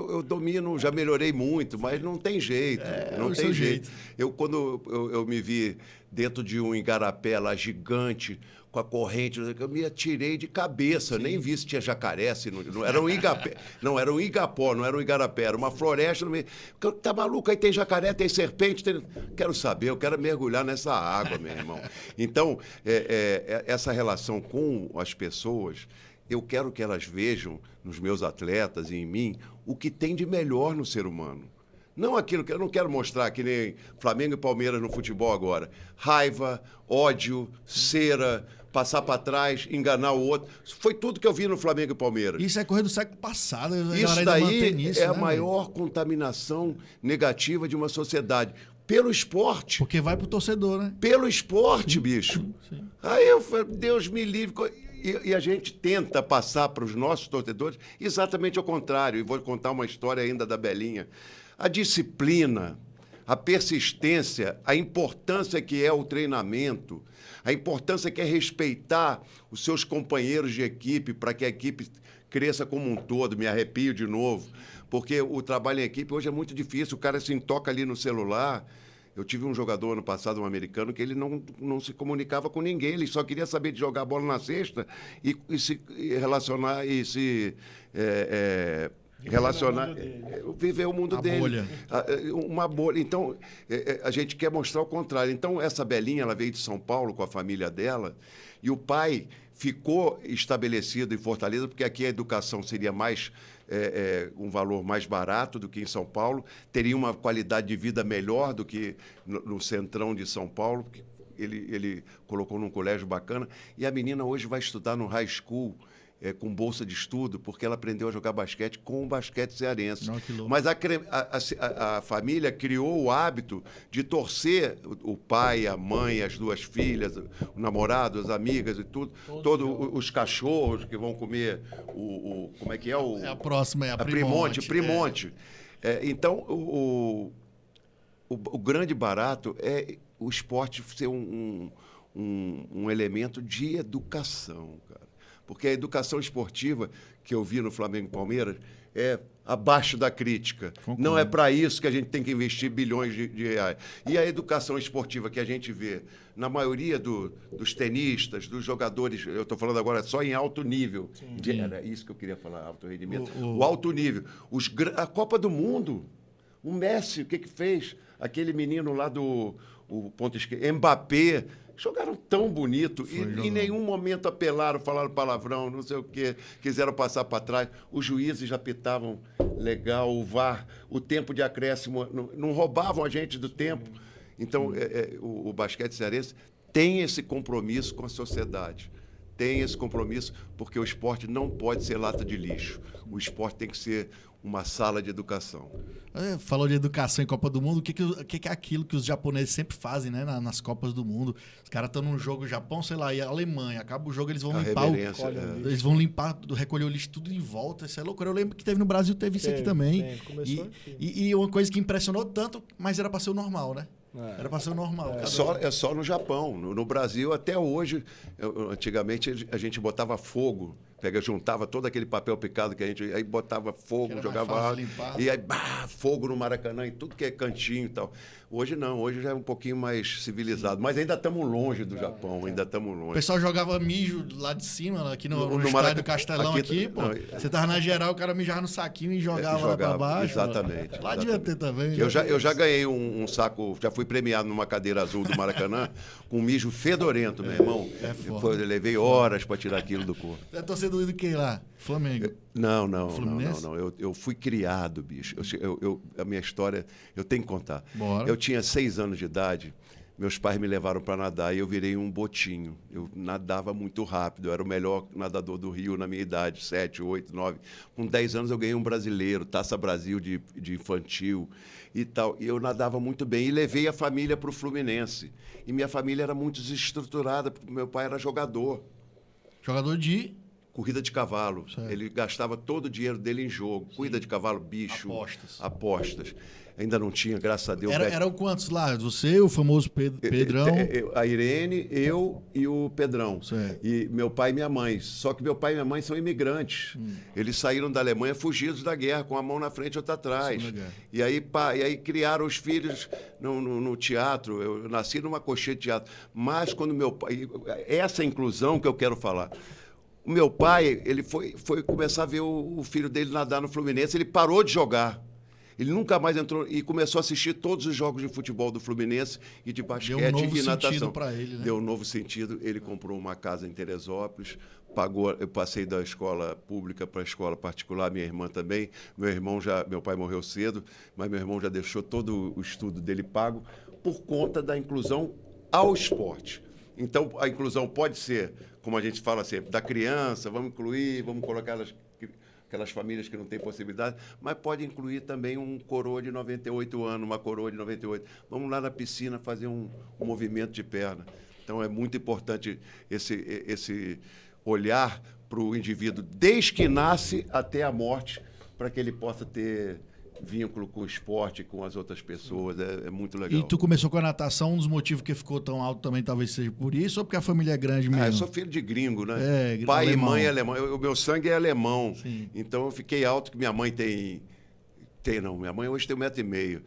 Eu domino, já melhorei muito, mas não tem jeito. Não tem jeito. Quando eu me vi dentro de um igarapé lá gigante, com a corrente, eu me atirei de cabeça, sim, nem vi se tinha jacaré, se não era um igapé, não era um igapó, não era um igarapé, era uma floresta no meio. Tá maluco, aí tem jacaré, tem serpente, quero saber, eu quero mergulhar nessa água, meu irmão. Então, essa relação com as pessoas, eu quero que elas vejam nos meus atletas e em mim o que tem de melhor no ser humano. Não aquilo que eu não quero mostrar, que nem Flamengo e Palmeiras no futebol agora. Raiva, ódio, cera, passar para trás, enganar o outro. Foi tudo que eu vi no Flamengo e Palmeiras. Isso é coisa do século passado. Isso daí é a maior contaminação negativa de uma sociedade. Pelo esporte. Porque vai pro torcedor, né? Pelo esporte, bicho. Sim. Aí eu falei, Deus me livre. E a gente tenta passar para os nossos torcedores exatamente ao contrário. E vou contar uma história ainda da Belinha. A disciplina, a persistência, a importância que é o treinamento, a importância que é respeitar os seus companheiros de equipe para que a equipe cresça como um todo. Me arrepio de novo, porque o trabalho em equipe hoje é muito difícil. O cara se toca ali no celular. Eu tive um jogador ano passado, um americano, que ele não se comunicava com ninguém. Ele só queria saber de jogar bola na cesta e se relacionar e se... relacionar, viver o mundo dele. Bolha. Uma bolha. Então, a gente quer mostrar o contrário. Então, essa Belinha, ela veio de São Paulo com a família dela e o pai ficou estabelecido em Fortaleza, porque aqui a educação seria mais um valor mais barato do que em São Paulo, teria uma qualidade de vida melhor do que no centrão de São Paulo. Ele colocou num colégio bacana e a menina hoje vai estudar no high school, com bolsa de estudo, porque ela aprendeu a jogar basquete com o basquete cearense. Mas a família criou o hábito de torcer o pai, a mãe, as duas filhas, o namorado, as amigas e tudo, todos os cachorros que vão comer como é que é? A próxima é a Primonte. Então, o grande barato é o esporte ser um elemento de educação, cara. Porque a educação esportiva que eu vi no Flamengo e Palmeiras é abaixo da crítica. Concordo. Não é para isso que a gente tem que investir bilhões de reais. E a educação esportiva que a gente vê na maioria dos tenistas, dos jogadores, eu estou falando agora só em alto nível. Era isso que eu queria falar, alto rendimento. O alto nível. A Copa do Mundo, o Messi, o que fez? Aquele menino lá do ponto esquerdo, Mbappé, jogaram tão bonito e em nenhum momento apelaram, falaram palavrão, não sei o quê, quiseram passar para trás. Os juízes já pitavam legal, o VAR, o tempo de acréscimo, não roubavam a gente do tempo. Então, o basquete cearense tem esse compromisso com a sociedade. Tem esse compromisso porque o esporte não pode ser lata de lixo. O esporte tem que ser uma sala de educação. Falou de educação em Copa do Mundo, o que é aquilo que os japoneses sempre fazem, né, nas Copas do Mundo? Os caras estão num jogo Japão, sei lá, e a Alemanha, acaba o jogo, eles vão eles vão limpar, recolher o lixo tudo em volta, isso é loucura. Eu lembro que teve no Brasil, teve isso aqui também. Começou aqui. E uma coisa que impressionou tanto, mas era para ser o normal, né? Era para ser o normal. É só no Japão. No Brasil, até hoje, antigamente a gente botava fogo. Juntava todo aquele papel picado que a gente... Aí botava fogo, jogava água. E aí, fogo no Maracanã, em tudo que é cantinho e tal. Hoje não, hoje já é um pouquinho mais civilizado. Mas ainda estamos longe do Japão, ainda estamos longe. O pessoal jogava mijo lá de cima, aqui no estádio Castelão aqui, pô. Você tava na geral, o cara mijava no saquinho e jogava lá pra baixo. Exatamente. Lá devia ter também. Eu já ganhei um saco, já fui premiado numa cadeira azul do Maracanã com um mijo fedorento, meu irmão. Eu levei horas para tirar aquilo do corpo. É torcedor do que lá? Flamengo? Não. Eu fui criado, bicho. A minha história, eu tenho que contar. Bora. Eu tinha 6 anos de idade, meus pais me levaram para nadar e eu virei um botinho. Eu nadava muito rápido, eu era o melhor nadador do Rio na minha idade, 7, 8, 9. Com 10 anos eu ganhei um brasileiro, Taça Brasil de infantil e tal. E eu nadava muito bem e levei a família para o Fluminense. E minha família era muito desestruturada, porque meu pai era jogador. Jogador de... corrida de cavalo. Certo. Ele gastava todo o dinheiro dele em jogo. Sim. Corrida de cavalo, bicho. Apostas. Ainda não tinha, graças a Deus. Eram quantos lá? Você, o famoso Pedrão? A Irene, eu e o Pedrão. Certo. E meu pai e minha mãe. Só que meu pai e minha mãe são imigrantes. Eles saíram da Alemanha fugidos da guerra, com a mão na frente e outra atrás. E aí criaram os filhos no teatro. Eu nasci numa cocheira de teatro. Mas quando meu pai... Essa inclusão que eu quero falar... O meu pai, ele foi começar a ver o filho dele nadar no Fluminense, ele parou de jogar. Ele nunca mais entrou e começou a assistir todos os jogos de futebol do Fluminense e de basquete e natação. Deu um novo sentido para ele, né? Deu um novo sentido. Ele comprou uma casa em Teresópolis, pagou. Eu passei da escola pública para a escola particular, minha irmã também. Meu pai morreu cedo, mas meu irmão já deixou todo o estudo dele pago por conta da inclusão ao esporte. Então, a inclusão pode ser, como a gente fala sempre, da criança, vamos incluir, vamos colocar aquelas famílias que não têm possibilidade, mas pode incluir também um coroa de 98 anos, uma coroa de 98. Vamos lá na piscina fazer um movimento de perna. Então, é muito importante esse olhar para o indivíduo, desde que nasce até a morte, para que ele possa ter vínculo com o esporte, com as outras pessoas. É muito legal. E tu começou com a natação, um dos motivos que ficou tão alto também talvez seja por isso, ou porque a família é grande mesmo? Eu sou filho de gringo, né? Pai alemão. E mãe é alemão. O meu sangue é alemão. Sim. Então, eu fiquei alto, que minha mãe minha mãe hoje tem 1,5 m.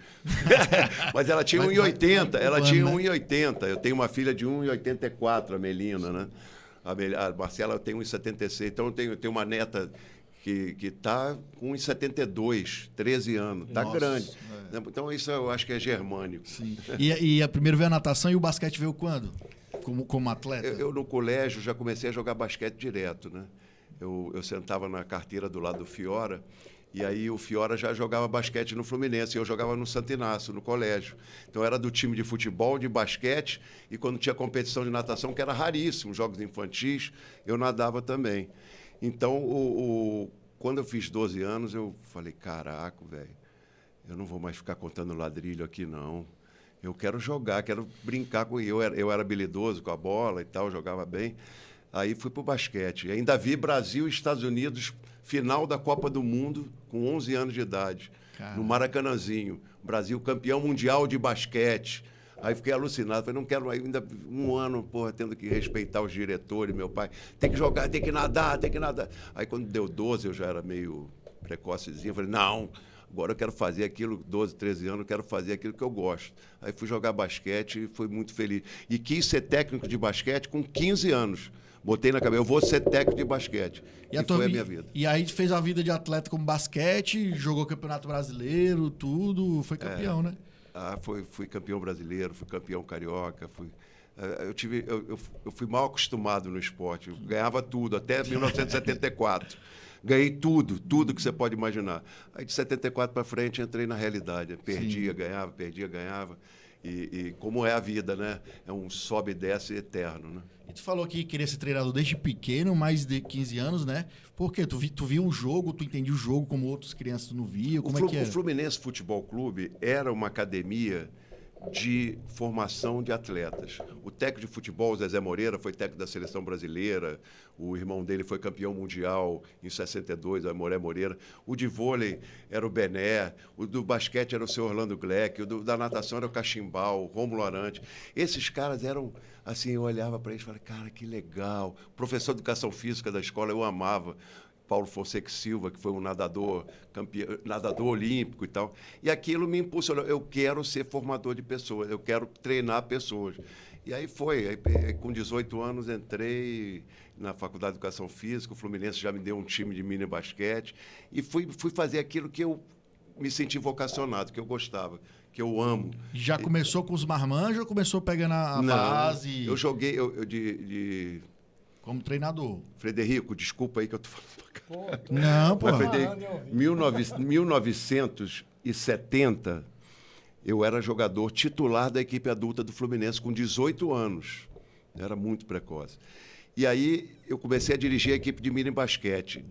Mas ela tinha 1,80. Ela tinha 1,80. Eu tenho uma filha de 1,84, a Melina, né? A Marcela tem 1,76. Então, eu tenho uma neta que está com 1,72, 13 anos. Está grande. Então, isso eu acho que é germânico. Sim. E a primeiro veio a natação e o basquete veio quando? Como atleta? Eu, no colégio, já comecei a jogar basquete direto, né? Eu sentava na carteira do lado do Fiora, e aí o Fiora já jogava basquete no Fluminense, e eu jogava no Santo Inácio, no colégio. Então, eu era do time de futebol, de basquete, e quando tinha competição de natação, que era raríssimo, jogos infantis, eu nadava também. Então, quando eu fiz 12 anos, eu falei, caraca, velho, eu não vou mais ficar contando ladrilho aqui, não. Eu quero jogar, quero brincar com... Eu era habilidoso com a bola e tal, jogava bem. Aí fui para o basquete. E ainda vi Brasil e Estados Unidos, final da Copa do Mundo, com 11 anos de idade, no Maracanãzinho. Brasil campeão mundial de basquete. Aí fiquei alucinado, falei, não quero ainda um ano, porra, tendo que respeitar os diretores, meu pai. Tem que jogar, tem que nadar, tem que nadar. Aí quando deu 12, eu já era meio precocezinho, falei, não, agora eu quero fazer aquilo, 12, 13 anos, eu quero fazer aquilo que eu gosto. Aí fui jogar basquete e fui muito feliz. E quis ser técnico de basquete com 15 anos. Botei na cabeça, eu vou ser técnico de basquete. E foi a minha vida. E aí fez a vida de atleta como basquete, jogou Campeonato Brasileiro, tudo, foi campeão, né? Fui campeão brasileiro, fui campeão carioca, eu fui mal acostumado no esporte, eu ganhava tudo, até 1974. Ganhei tudo que você pode imaginar. Aí de 74 para frente entrei na realidade, perdia, ganhava. E como é a vida, né? É um sobe e desce eterno, né? E tu falou que queria ser treinador desde pequeno, mais de 15 anos, né? Por quê? Tu viu um jogo, tu entendia o jogo como outras crianças não viam? Como é que era? O Fluminense Futebol Clube era uma academia de formação de atletas. O técnico de futebol, o Zezé Moreira, foi técnico da seleção brasileira. O irmão dele foi campeão mundial em 62, a Moré Moreira. O de vôlei era o Bené. O do basquete era o seu Orlando Gleck. O da natação era o Cachimbal, o Rômulo Arante. Esses caras eram... Assim, eu olhava para eles e falava, cara, que legal. O professor de educação física da escola eu amava. Paulo Fonseca Silva, que foi um nadador, nadador olímpico e tal. E aquilo me impulsionou. Eu quero ser formador de pessoas, eu quero treinar pessoas. E aí foi. Aí, com 18 anos, entrei na Faculdade de Educação Física, o Fluminense já me deu um time de mini basquete. E fui fazer aquilo que eu me senti vocacionado, que eu gostava, que eu amo. Já começou com os marmanjos ou começou pegando a base? Eu joguei como treinador. Frederico, desculpa aí que eu tô falando pra cá. Não, pô. 1970, eu era jogador titular da equipe adulta do Fluminense com 18 anos. Era muito precoce. E aí eu comecei a dirigir a equipe de mini basquete.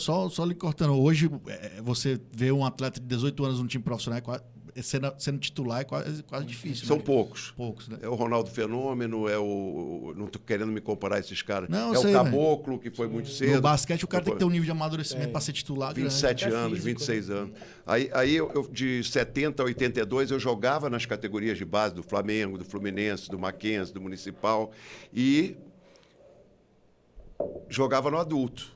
Só lhe cortando, hoje você vê um atleta de 18 anos num time profissional sendo titular é quase difícil. São né? poucos. Né? É o Ronaldo Fenômeno, não estou querendo me comparar a esses caras. Não, o Caboclo, que foi muito cedo. No basquete o cara tem que ter um nível de amadurecimento para ser titular. 27 anos, 26 anos. Aí eu, de 70 a 82, eu jogava nas categorias de base do Flamengo, do Fluminense, do Mackenzie, do Municipal. E jogava no adulto.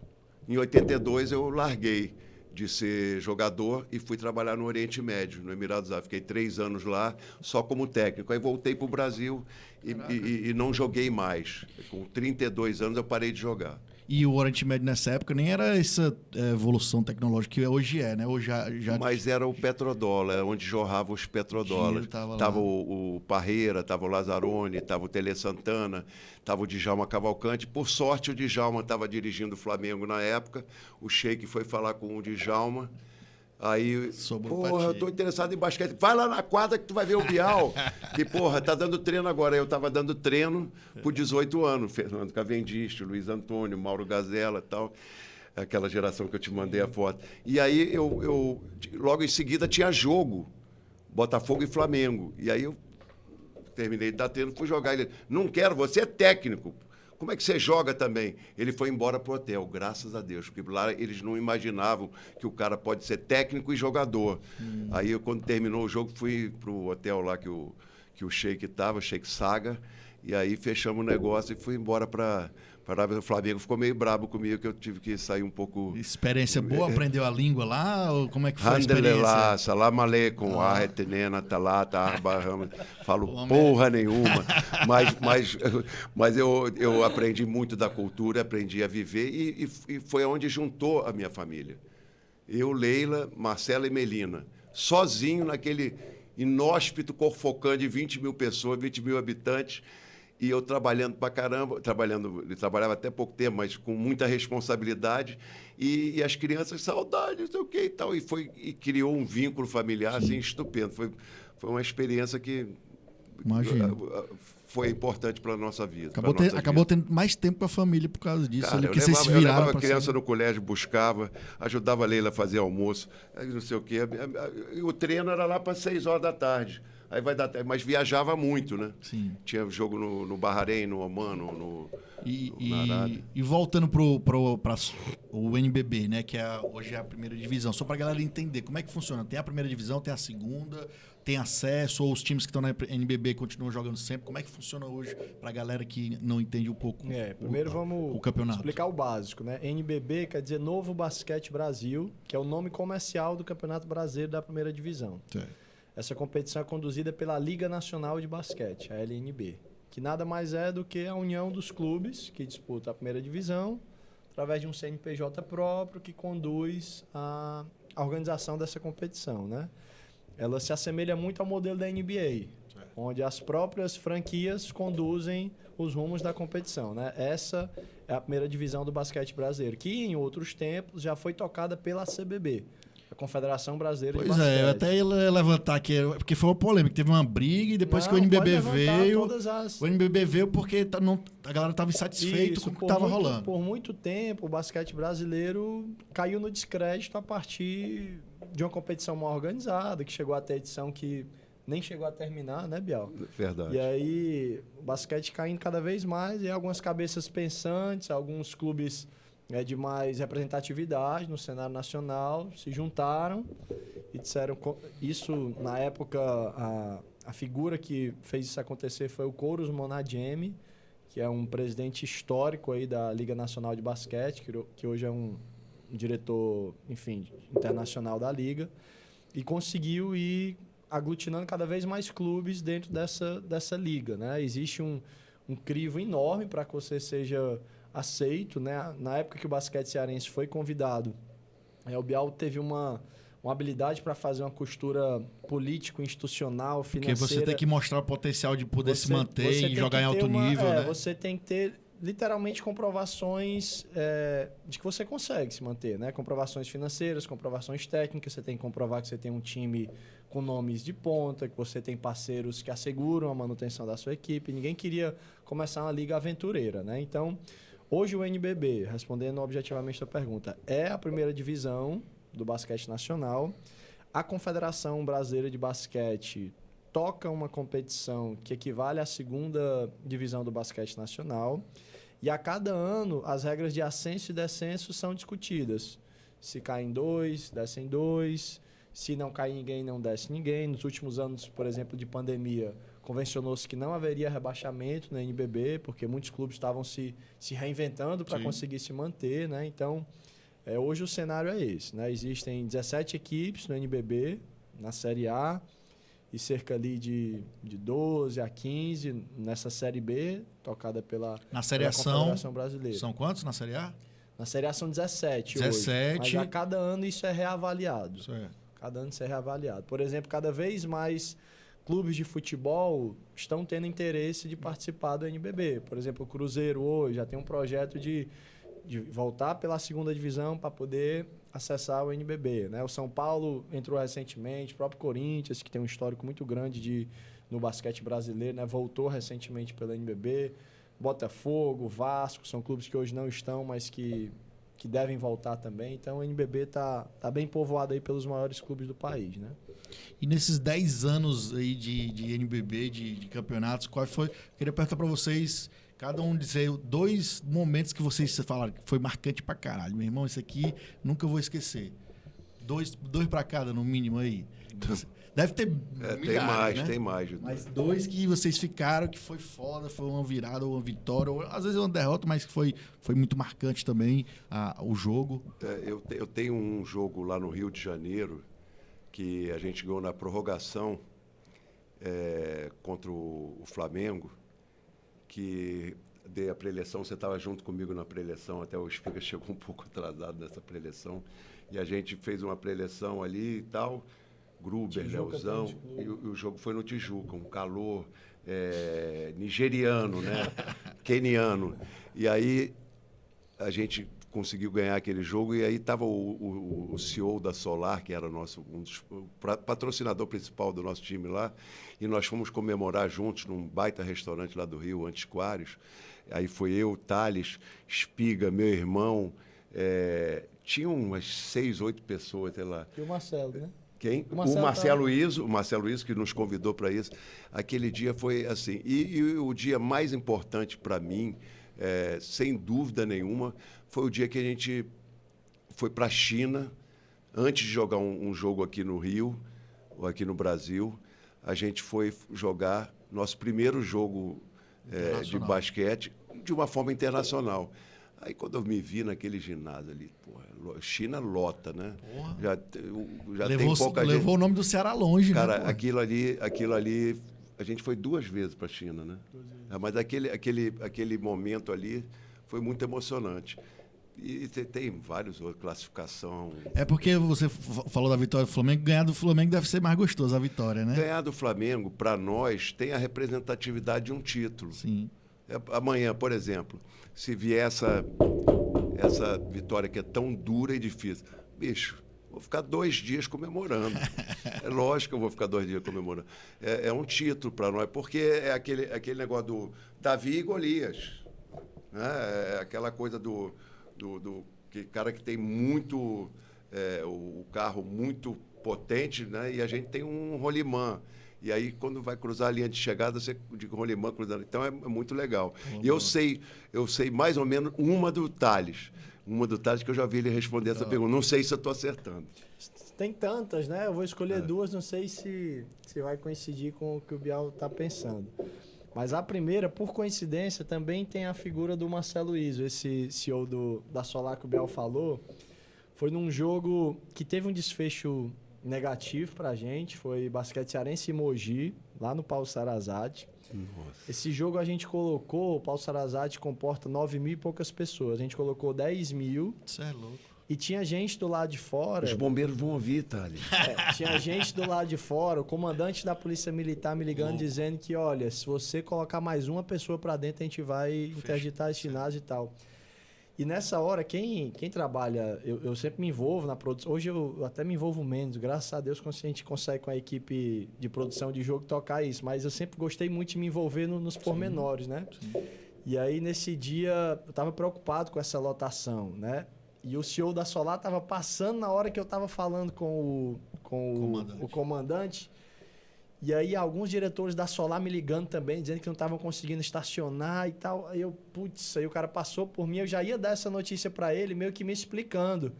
Em 82 eu larguei de ser jogador e fui trabalhar no Oriente Médio, no Emirados Árabes. Fiquei 3 anos lá, só como técnico. Aí voltei para o Brasil e não joguei mais. Com 32 anos eu parei de jogar. E o Oriente Médio nessa época nem era essa evolução tecnológica que hoje é, né? Hoje já... Mas era o petrodólar, onde jorravam os petrodólares. Tava o Parreira, tava o Lazzaroni, tava o Tele Santana, tava o Djalma Cavalcante. Por sorte, o Djalma estava dirigindo o Flamengo na época. O Sheik foi falar com o Djalma. Aí, Sobrou porra, eu tô interessado em basquete. Vai lá na quadra que tu vai ver o Bial. Que, porra, tá dando treino agora. Eu tava dando treino por 18 anos. Fernando Cavendish, Luiz Antônio, Mauro Gazella e tal. Aquela geração que eu te mandei a foto. E aí, eu logo em seguida, tinha jogo. Botafogo e Flamengo. E aí, eu terminei de dar treino, fui jogar. Ele, não quero, você é técnico. Como é que você joga também? Ele foi embora pro hotel, graças a Deus, porque lá eles não imaginavam que o cara pode ser técnico e jogador. Aí, quando terminou o jogo, fui pro hotel lá que o Sheik estava, o Sheik Saga, e aí fechamos o negócio e fui embora para o Flamengo. Ficou meio brabo comigo, que eu tive que sair um pouco... Experiência boa? Aprendeu a língua lá? Ou como é que foi a experiência? Salam aleikum, arretenena, talata, arba, falo porra nenhuma. Mas eu aprendi muito da cultura, aprendi a viver e foi onde juntou a minha família. Eu, Leila, Marcela e Melina. Sozinho naquele inóspito Corfocã de 20 mil pessoas, 20 mil habitantes, e eu trabalhando pra caramba, trabalhava até pouco tempo, mas com muita responsabilidade, e as crianças, saudade, não sei o que e tal, e criou um vínculo familiar assim, estupendo. Foi uma experiência que foi importante para a nossa vida. Acabou tendo mais tempo com a família por causa disso. Cara, porque vocês se viraram. Eu levava a criança no colégio, buscava, ajudava a Leila a fazer almoço, não sei o quê. E o treino era lá para 6 horas da tarde. Aí vai dar, mas viajava muito, né? Sim. Tinha jogo no Bahrein, no Oman, no Arábia. E voltando para o NBB, né? Que hoje é a primeira divisão. Só para a galera entender como é que funciona. Tem a primeira divisão, tem a segunda, tem acesso, ou os times que estão na NBB continuam jogando sempre. Como é que funciona hoje para a galera que não entende um pouco primeiro vamos o campeonato? Explicar o básico, né? NBB quer dizer Novo Basquete Brasil, que é o nome comercial do Campeonato Brasileiro da primeira divisão. Certo. Essa competição é conduzida pela Liga Nacional de Basquete, a LNB, que nada mais é do que a união dos clubes que disputam a primeira divisão, através de um CNPJ próprio que conduz a organização dessa competição, né? Ela se assemelha muito ao modelo da NBA, onde as próprias franquias conduzem os rumos da competição, né? Essa é a primeira divisão do basquete brasileiro, que em outros tempos já foi tocada pela CBB, a Confederação Brasileira de Basquete. Pois é, eu até ia levantar aqui, porque foi uma polêmica, teve uma briga e depois que o NBB veio... O NBB veio porque a galera estava insatisfeita com o que estava rolando. Por muito tempo, o basquete brasileiro caiu no descrédito a partir de uma competição mal organizada, que chegou a ter edição que nem chegou a terminar, né, Bial? Verdade. E aí, o basquete caindo cada vez mais, e algumas cabeças pensantes, alguns clubes de mais representatividade no cenário nacional se juntaram e disseram isso. Na época, a figura que fez isso acontecer foi o Kouros Monadieme, que é um presidente histórico aí da Liga Nacional de Basquete, que hoje é um diretor, enfim, internacional da Liga, e conseguiu ir aglutinando cada vez mais clubes dentro dessa liga, né? Existe um crivo enorme para que você seja aceito, né? Na época que o basquete cearense foi convidado, o Bial teve uma habilidade para fazer uma costura político-institucional, financeira. Porque você tem que mostrar o potencial de poder se manter e jogar em alto nível, né? Você tem que ter literalmente comprovações de que você consegue se manter, né? Comprovações financeiras, comprovações técnicas. Você tem que comprovar que você tem um time com nomes de ponta, que você tem parceiros que asseguram a manutenção da sua equipe. Ninguém queria começar uma liga aventureira, né? Então, hoje o NBB, respondendo objetivamente a sua pergunta, é a primeira divisão do basquete nacional. A Confederação Brasileira de Basquete toca uma competição que equivale à segunda divisão do basquete nacional. E a cada ano, as regras de ascenso e descenso são discutidas. Se caem 2, descem 2. Se não cai ninguém, não desce ninguém. Nos últimos anos, por exemplo, de pandemia, convencionou-se que não haveria rebaixamento na NBB, porque muitos clubes estavam se reinventando para conseguir se manter, né? Então, hoje o cenário é esse, né? Existem 17 equipes no NBB, na Série A, e cerca ali de 12 a 15 nessa Série B, tocada pela Confederação Brasileira. São quantos na Série A? Na Série A são 17 hoje. Mas a cada ano isso é reavaliado. Certo. Cada ano isso é reavaliado. Por exemplo, cada vez mais clubes de futebol estão tendo interesse de participar do NBB. Por exemplo, o Cruzeiro hoje já tem um projeto de de voltar pela segunda divisão para poder acessar o NBB, né? O São Paulo entrou recentemente, o próprio Corinthians, que tem um histórico muito grande no basquete brasileiro, né? Voltou recentemente pela NBB. Botafogo, Vasco, são clubes que hoje não estão, mas que devem voltar também. Então, o NBB tá bem povoado aí pelos maiores clubes do país, né? E nesses 10 anos aí de NBB, de campeonatos, qual foi... Queria perguntar para vocês, cada um dizer 2 momentos que vocês falaram que foi marcante pra caralho. Meu irmão, esse aqui nunca vou esquecer. 2 para cada, no mínimo, aí. Deve ter milhares, tem mais. Mas 2 que vocês ficaram, que foi foda, foi uma virada ou uma vitória, ou às vezes uma derrota, mas que foi muito marcante também o jogo. Eu tenho um jogo lá no Rio de Janeiro, que a gente ganhou na prorrogação contra o Flamengo, que dei a preleção, você estava junto comigo na preleção, até o Espiga chegou um pouco atrasado nessa preleção, e a gente fez uma preleção ali e tal, Gruber, Leozão, e o jogo foi no Tijuca, um calor nigeriano, né? Queniano. E aí a gente conseguiu ganhar aquele jogo, e aí estava o CEO da Solar, que era o patrocinador principal do nosso time lá, e nós fomos comemorar juntos num baita restaurante lá do Rio, Antiquários. Aí foi eu, Thales, Espiga, meu irmão, tinha umas 6, 8 pessoas, sei lá. E o Marcelo, né? Quem? O Marcelo Iso, que nos convidou para isso. Aquele dia foi assim. E o dia mais importante para mim, sem dúvida nenhuma, foi o dia que a gente foi para a China, antes de jogar um jogo aqui no Rio, ou aqui no Brasil. A gente foi jogar nosso primeiro jogo de basquete de uma forma internacional. Aí, quando eu me vi naquele ginásio ali, porra, China lota, né? Porra. Já tem pouca gente. Levou o nome do Ceará longe, cara, né? Aquilo ali, a gente foi 2 vezes para a China, né? Mas aquele momento ali foi muito emocionante. E tem vários outros, classificação. É porque você falou da vitória do Flamengo, ganhar do Flamengo deve ser mais gostoso a vitória, né? Ganhar do Flamengo, para nós, tem a representatividade de um título. Sim. Amanhã, por exemplo, se vier essa vitória que é tão dura e difícil, bicho, vou ficar 2 dias comemorando. É lógico que eu vou ficar 2 dias comemorando. É um título para nós, porque é aquele negócio do Davi e Golias. Né? É aquela coisa do cara que tem muito... o carro muito potente, né? E a gente tem um rolimã. E aí, quando vai cruzar a linha de chegada, você de rolimã cruzando. Então, é muito legal. E eu sei mais ou menos uma do Thales. Uma do Thales que eu já vi ele responder essa pergunta. Não sei se eu estou acertando. Tem tantas, né? Eu vou escolher 2, não sei se vai coincidir com o que o Bial está pensando. Mas a primeira, por coincidência, também tem a figura do Marcelo Iso, esse CEO da Solar que o Bial falou. Foi num jogo que teve um desfecho negativo pra gente, foi basquete cearense e Mogi, lá no Paulo Sarazate. Nossa. Esse jogo a gente colocou, o Paulo Sarazate comporta 9.000 e poucas pessoas, a gente colocou 10.000. Isso é louco. E tinha gente do lado de fora... Os bombeiros vão ouvir, Thales. Tinha gente do lado de fora, o comandante da Polícia Militar me ligando, dizendo que, olha, se você colocar mais uma pessoa pra dentro, a gente vai interditar esse ginásio e tal. E nessa hora, quem trabalha, eu sempre me envolvo na produção. Hoje eu até me envolvo menos, graças a Deus a gente consegue com a equipe de produção de jogo tocar isso. Mas eu sempre gostei muito de me envolver nos pormenores, né? Sim. E aí, nesse dia, eu estava preocupado com essa lotação, né? E o CEO da Solar estava passando na hora que eu estava falando com o comandante. E aí, alguns diretores da Solar me ligando também, dizendo que não estavam conseguindo estacionar e tal. Aí aí o cara passou por mim, eu já ia dar essa notícia para ele, meio que me explicando.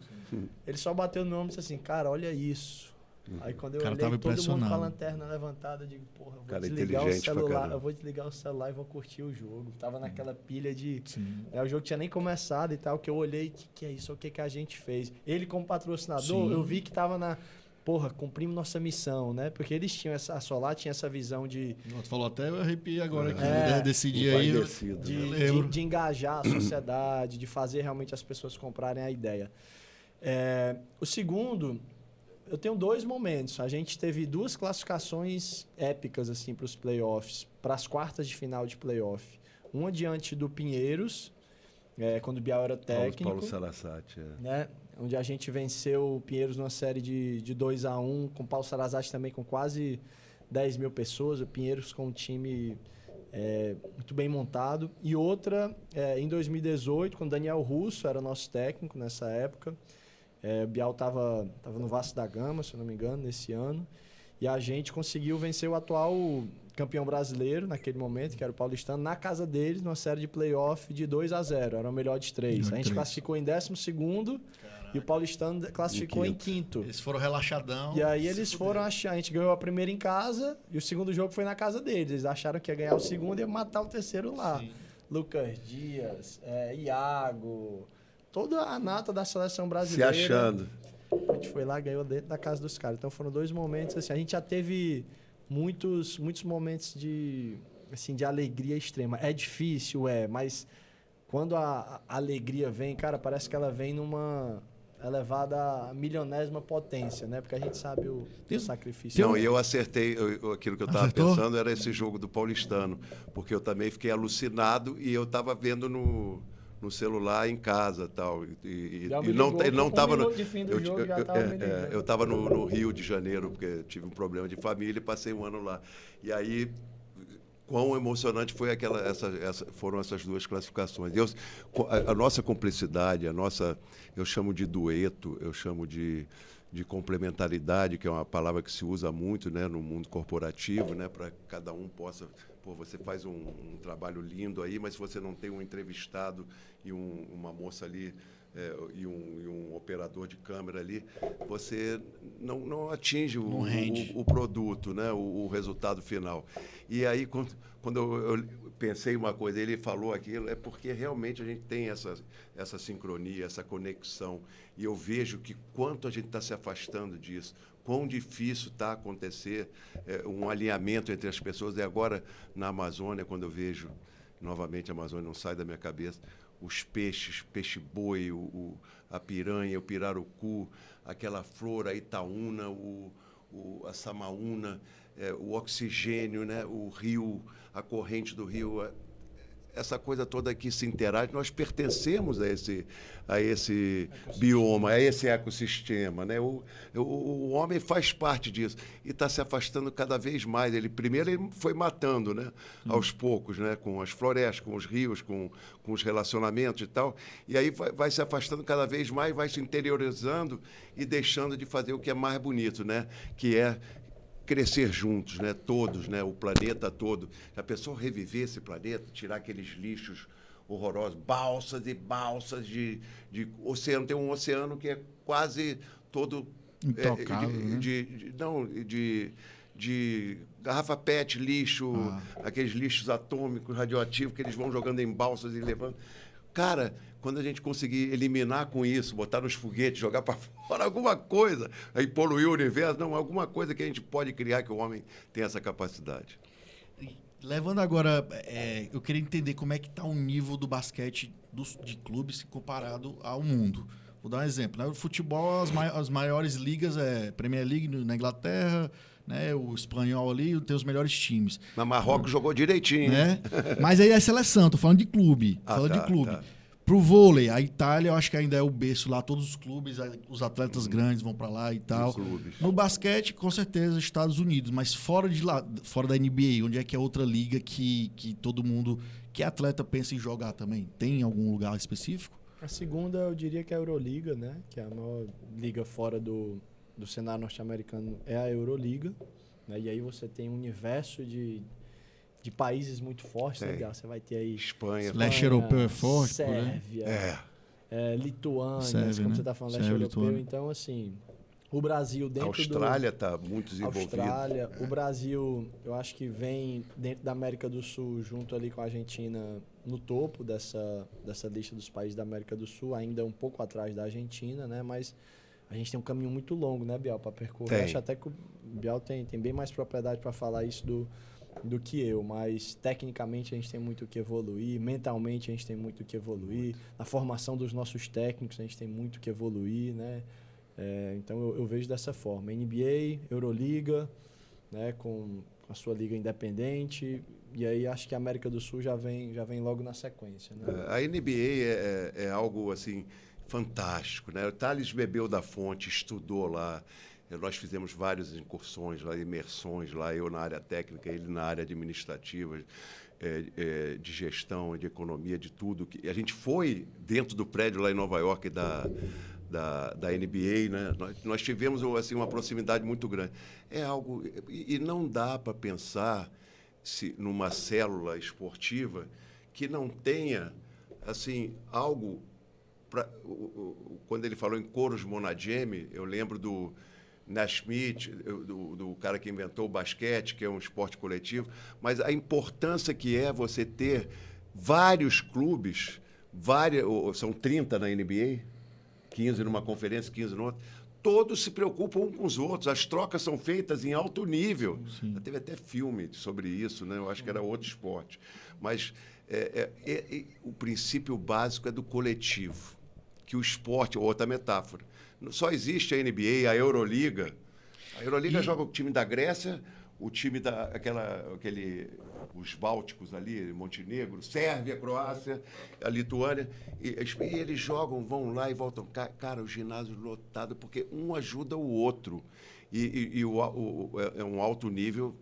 Ele só bateu no nome e disse assim, cara, olha isso. Aí quando eu olhei, todo mundo com a lanterna levantada, eu digo, porra, eu vou desligar o celular, e vou curtir o jogo. Tava naquela pilha de... o jogo tinha nem começado e tal, que eu olhei, que é isso? O que a gente fez? Ele como patrocinador, eu vi que tava na... Porra, cumprimos nossa missão, né? Porque eles tinham a Solar tinha essa visão de... Tu falou até, eu arrepiei agora aqui, desse dia aí. De engajar a sociedade, de fazer realmente as pessoas comprarem a ideia. O segundo, eu tenho 2 momentos. A gente teve 2 classificações épicas assim, para os playoffs, para as quartas de final de playoff. Uma diante do Pinheiros, quando o Bial era técnico. Paulo Sarasate, né? Onde a gente venceu o Pinheiros numa série de 2-1, com o Paulo Sarasate também com quase 10 mil pessoas, o Pinheiros com um time muito bem montado. E outra, em 2018, quando Daniel Russo era nosso técnico nessa época, o Bial estava no Vasco da Gama, se eu não me engano, nesse ano, e a gente conseguiu vencer o atual campeão brasileiro naquele momento, que era o Paulistano, na casa deles, numa série de playoff de 2-0, era o melhor de 3. A gente classificou em 12º, e o Paulistano classificou em quinto. Eles foram relaxadão. E aí eles foram achar. A gente ganhou a primeira em casa e o segundo jogo foi na casa deles. Eles acharam que ia ganhar o segundo e ia matar o terceiro lá. Sim. Lucas Dias, Iago, toda a nata da seleção brasileira. Se achando. A gente foi lá e ganhou dentro da casa dos caras. Então foram 2 momentos assim. A gente já teve muitos momentos de alegria extrema. É difícil, mas quando a alegria vem, cara, parece que ela vem numa elevada à milionésima potência, né? Porque a gente sabe o sacrifício. Não, e eu acertei, aquilo que eu estava pensando era esse jogo do Paulistano, porque eu também fiquei alucinado e eu estava vendo no celular em casa tal, e não estava eu estava no Rio de Janeiro, porque tive um problema de família e passei um ano lá. E aí quão emocionante foi foram essas 2 classificações. A nossa cumplicidade, eu chamo de dueto, eu chamo de complementaridade, que é uma palavra que se usa muito, né, no mundo corporativo, né, para cada um possa... Pô, você faz um trabalho lindo aí, mas se você não tem um entrevistado e uma moça ali e um operador de câmera ali, você não atinge o produto, né, o resultado final. E aí, quando eu pensei uma coisa, ele falou aquilo, é porque realmente a gente tem essa sincronia, essa conexão. E eu vejo que quanto a gente está se afastando disso, quão difícil está acontecer um alinhamento entre as pessoas. E agora, na Amazônia, quando eu vejo, novamente, a Amazônia não sai da minha cabeça, os peixes, peixe-boi, a piranha, o pirarucu, aquela flor, a itaúna, a samaúna, o oxigênio, né? O rio, a corrente do rio, essa coisa toda que se interage, nós pertencemos a esse bioma, a esse ecossistema, né? O homem faz parte disso e está se afastando cada vez mais. Primeiro ele foi matando, né? Aos poucos, né? Com as florestas, com os rios, com os relacionamentos e tal, e aí vai se afastando cada vez mais, vai se interiorizando e deixando de fazer o que é mais bonito, né? Que é crescer juntos, né? Todos, né? O planeta todo. A pessoa reviver esse planeta, tirar aqueles lixos horrorosos, balsas e balsas de oceano. Tem um oceano que é quase todo intocável, né? de garrafa PET, lixo, aqueles lixos atômicos, radioativos que eles vão jogando em balsas e levando. Cara, quando a gente conseguir eliminar com isso, botar nos foguetes, jogar para fora alguma coisa, aí poluir o universo, alguma coisa que a gente pode criar, que o homem tem essa capacidade. Levando agora, eu queria entender como é que está o nível do basquete de clubes comparado ao mundo. Vou dar um exemplo. Né? O futebol, as maiores ligas Premier League na Inglaterra, né? O espanhol ali tem os melhores times. Mas Marrocos jogou direitinho. Né? Mas aí é seleção, tô falando de clube. Tá. Pro vôlei, a Itália, eu acho que ainda é o berço lá, todos os clubes, os atletas grandes vão para lá e tal. No basquete, com certeza, Estados Unidos, mas fora da NBA, onde é que é outra liga que todo mundo, que atleta pensa em jogar também? Tem algum lugar específico? A segunda, eu diria que é a Euroliga, né? Que é a maior liga fora do cenário norte-americano, é a Euroliga. Né? E aí você tem um universo de países muito fortes, né? Você vai ter aí Espanha, leste europeu é forte, Sérvia, Lituânia, Sérvia, como você está falando, leste europeu. Então, assim, o Brasil dentro A Austrália está muito desenvolvida. O Brasil, eu acho que vem dentro da América do Sul, junto ali com a Argentina, no topo dessa lista dos países da América do Sul, ainda um pouco atrás da Argentina, né? Mas a gente tem um caminho muito longo, né, Bial, para percorrer. Acho até que o Bial tem bem mais propriedade para falar isso do que eu, mas tecnicamente a gente tem muito o que evoluir, mentalmente a gente tem muito o que evoluir, na formação dos nossos técnicos a gente tem muito o que evoluir, né? Então eu vejo dessa forma, NBA, Euroliga, né, com a sua liga independente, e aí acho que a América do Sul já vem logo na sequência. Né? A NBA é algo assim fantástico, né? O Thales bebeu da fonte, estudou lá. Nós fizemos várias incursões lá, imersões lá, eu na área técnica, ele na área administrativa, de gestão, de economia, de tudo. A gente foi dentro do prédio lá em Nova York da NBA, né? Nós tivemos assim, uma proximidade muito grande. É algo... E não dá para pensar numa célula esportiva que não tenha assim, algo... Quando ele falou em coros monadieme, eu lembro do Naismith, do cara que inventou o basquete, que é um esporte coletivo, mas a importância que é você ter vários clubes, são 30 na NBA, 15 numa conferência, 15 no outro, todos se preocupam uns com os outros, as trocas são feitas em alto nível. Sim. Já teve até filme sobre isso, né? Eu acho que era outro esporte. Mas o princípio básico é do coletivo, que o esporte, outra metáfora, só existe a NBA, a Euroliga. A Euroliga joga o time da Grécia, o time os Bálticos ali, Montenegro, Sérvia, Croácia, a Lituânia, e eles jogam, vão lá e voltam. Cara, o ginásio lotado, porque um ajuda o outro. É um alto nível,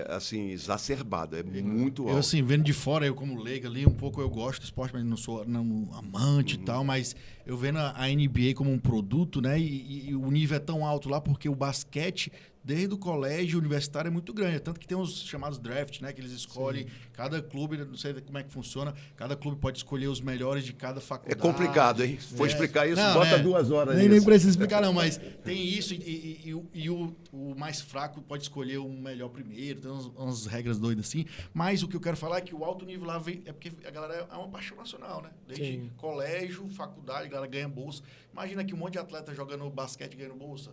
assim, exacerbado, muito alto. Eu, assim, vendo de fora, eu como leigo ali, um pouco eu gosto do esporte, mas não sou amante e tal, mas eu vendo a NBA como um produto, né, e o nível é tão alto lá, porque o basquete, desde o colégio universitário, é muito grande, tanto que tem os chamados draft, né, que eles escolhem, cada clube, não sei como é que funciona, cada clube pode escolher os melhores de cada faculdade. É complicado, hein? For explicar isso, não, bota 2 horas nisso. Nem precisa explicar, não, mas tem isso e o mais fraco pode escolher o melhor primeiro, tem umas regras doidas assim, mas o que eu quero falar é que o alto nível lá vem, é porque a galera é uma paixão nacional, né? Desde colégio, faculdade, a galera ganha bolsa. Imagina que um monte de atleta jogando basquete ganhando bolsa.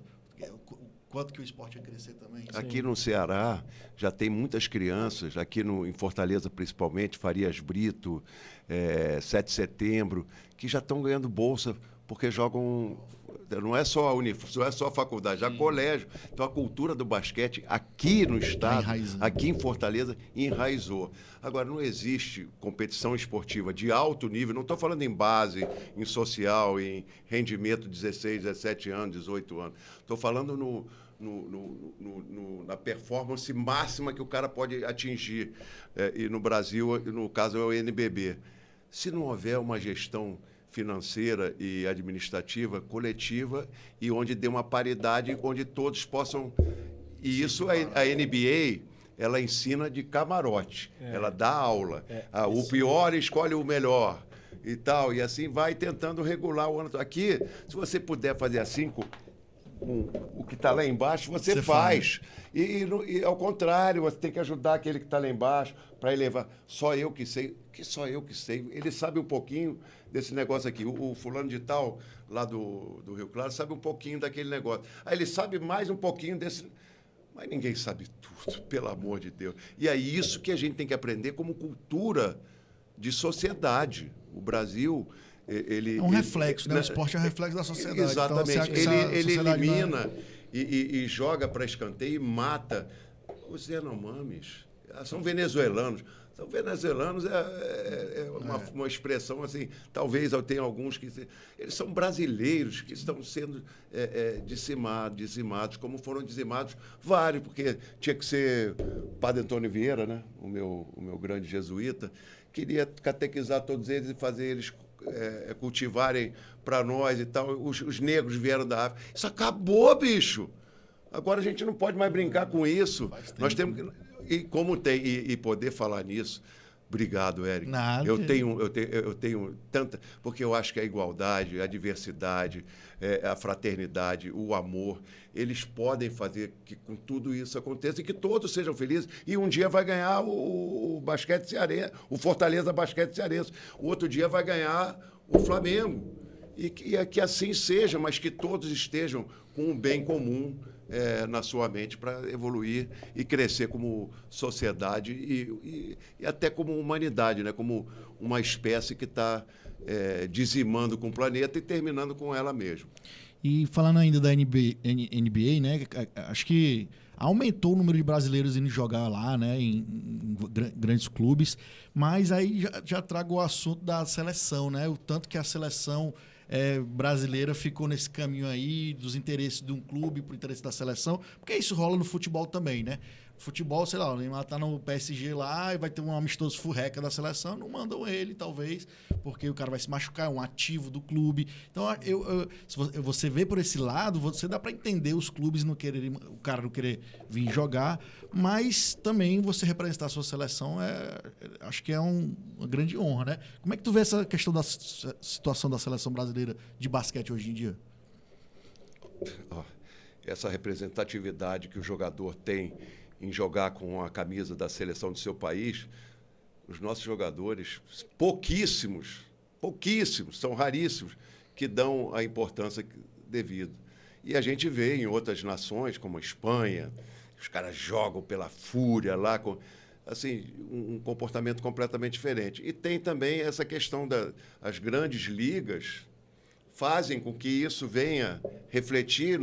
Quanto que o esporte ia crescer também. Aqui no Ceará já tem muitas crianças, aqui em Fortaleza principalmente, Farias Brito, 7 de setembro, que já estão ganhando bolsa porque jogam... Não é só não é só a faculdade, já colégio. Então a cultura do basquete aqui no estado, aqui em Fortaleza, enraizou. Agora, não existe competição esportiva de alto nível, não estou falando em base, em social, em rendimento 16, 17 anos, 18 anos. Estou falando na performance máxima que o cara pode atingir. E no Brasil, no caso, é o NBB. Se não houver uma gestão financeira e administrativa coletiva e onde dê uma paridade, onde todos possam... E isso a NBA, ela ensina de camarote, ela dá aula. O pior escolhe o melhor e tal, e assim vai tentando regular o ano. Aqui, se você puder fazer assim com o que está lá embaixo, você faz. E ao contrário, você tem que ajudar aquele que está lá embaixo para elevar. Só eu que sei. Ele sabe um pouquinho desse negócio aqui. O fulano de tal, lá do Rio Claro, sabe um pouquinho daquele negócio. Aí ele sabe mais um pouquinho desse... Mas ninguém sabe tudo, pelo amor de Deus. E é isso que a gente tem que aprender como cultura de sociedade. O Brasil... é um reflexo, né? O esporte é um reflexo da sociedade. Exatamente. Então, ele elimina e joga para escanteio e mata os Yanomamis. São venezuelanos. São venezuelanos uma expressão assim, talvez eu tenha alguns que... Eles são brasileiros que estão sendo dizimados, como foram dizimados vários, porque tinha que ser o Padre Antônio Vieira, né? o meu grande jesuíta, queria catequizar todos eles e fazer eles cultivarem para nós e tal. Os negros vieram da África. Isso acabou, bicho! Agora a gente não pode mais brincar com isso. Nós temos que... E como tem, e poder falar nisso, obrigado, Érico. Nada. Eu tenho tanta... Porque eu acho que a igualdade, a diversidade, a fraternidade, o amor, eles podem fazer que com tudo isso aconteça e que todos sejam felizes. E um dia vai ganhar o basquete cearense, o Fortaleza Basquete Cearense. O outro dia vai ganhar o Flamengo. E que assim seja, mas que todos estejam com um bem comum na sua mente para evoluir e crescer como sociedade e até como humanidade, né? Como uma espécie que está dizimando com o planeta e terminando com ela mesma. E falando ainda da NBA, né? Acho que aumentou o número de brasileiros indo jogar lá, né? Em grandes clubes. Mas aí já trago o assunto da seleção, né? O tanto que a seleção brasileira ficou nesse caminho aí dos interesses de um clube para o interesse da seleção. Porque isso rola no futebol também, né? Futebol, sei lá, o Neymar tá no PSG lá e vai ter um amistoso furreca da seleção, não mandam ele, talvez, porque o cara vai se machucar, é um ativo do clube. Então, se você vê por esse lado, você dá para entender os clubes não quererem, o cara não querer vir jogar, mas também você representar a sua seleção acho que é uma grande honra, né? Como é que tu vê essa questão da situação da seleção brasileira de basquete hoje em dia? Essa representatividade que o jogador tem em jogar com a camisa da seleção do seu país, os nossos jogadores, pouquíssimos, são raríssimos, que dão a importância devida. E a gente vê em outras nações, como a Espanha, os caras jogam pela fúria lá, com assim, um comportamento completamente diferente. E tem também essa questão das grandes ligas, fazem com que isso venha refletir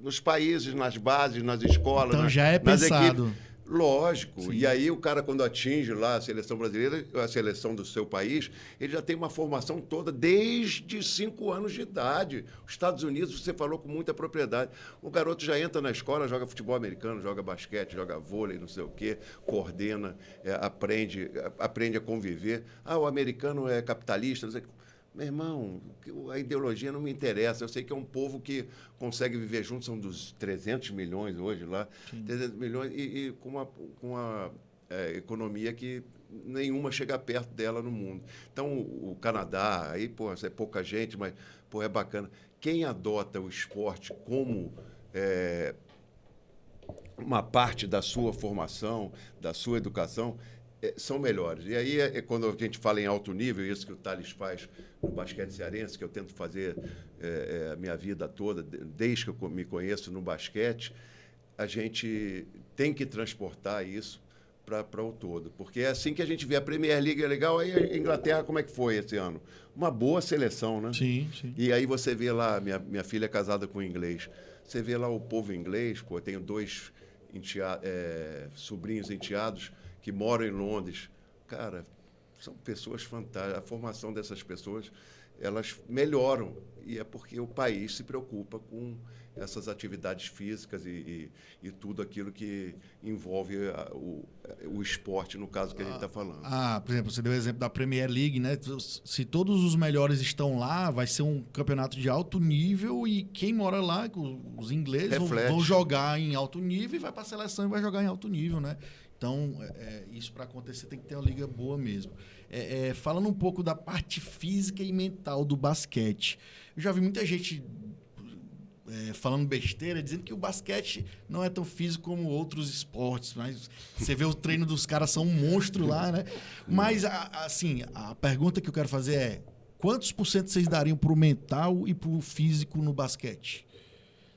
nos países, nas bases, nas escolas. Então já é pensado. Equipes. Lógico. Sim. E aí o cara, quando atinge lá a seleção brasileira, a seleção do seu país, ele já tem uma formação toda desde 5 anos de idade. Os Estados Unidos, você falou com muita propriedade. O garoto já entra na escola, joga futebol americano, joga basquete, joga vôlei, não sei o quê, coordena, aprende a conviver. O americano é capitalista, não sei o quê. Meu irmão, a ideologia não me interessa. Eu sei que é um povo que consegue viver junto, são dos 300 milhões hoje lá, sim. 300 milhões, e com uma economia que nenhuma chega perto dela no mundo. Então, o Canadá, aí, é pouca gente, mas é bacana. Quem adota o esporte como uma parte da sua formação, da sua educação, são melhores. E aí, quando a gente fala em alto nível, isso que o Thales faz no basquete cearense, que eu tento fazer a minha vida toda, desde que eu me conheço no basquete, a gente tem que transportar isso para o todo. Porque é assim que a gente vê a Premier League, é legal. Aí a Inglaterra, como é que foi esse ano? Uma boa seleção, né? Sim, sim. E aí você vê lá, minha filha é casada com um inglês, você vê lá o povo inglês, eu tenho 2 sobrinhos enteados, que moram em Londres. Cara, são pessoas fantásticas. A formação dessas pessoas, elas melhoram. E é porque o país se preocupa com essas atividades físicas e tudo aquilo que envolve o esporte, no caso que a gente está falando. Por exemplo, você deu o exemplo da Premier League, né? Se todos os melhores estão lá, vai ser um campeonato de alto nível e quem mora lá, os ingleses, vão jogar em alto nível e vai para a seleção e vai jogar em alto nível, né? Então, isso para acontecer tem que ter uma liga boa mesmo. Falando um pouco da parte física e mental do basquete, eu já vi muita gente falando besteira, dizendo que o basquete não é tão físico como outros esportes, mas você vê o treino dos caras, são um monstro lá, né? Mas, assim, a pergunta que eu quero fazer é: quantos % vocês dariam pro mental e pro físico no basquete?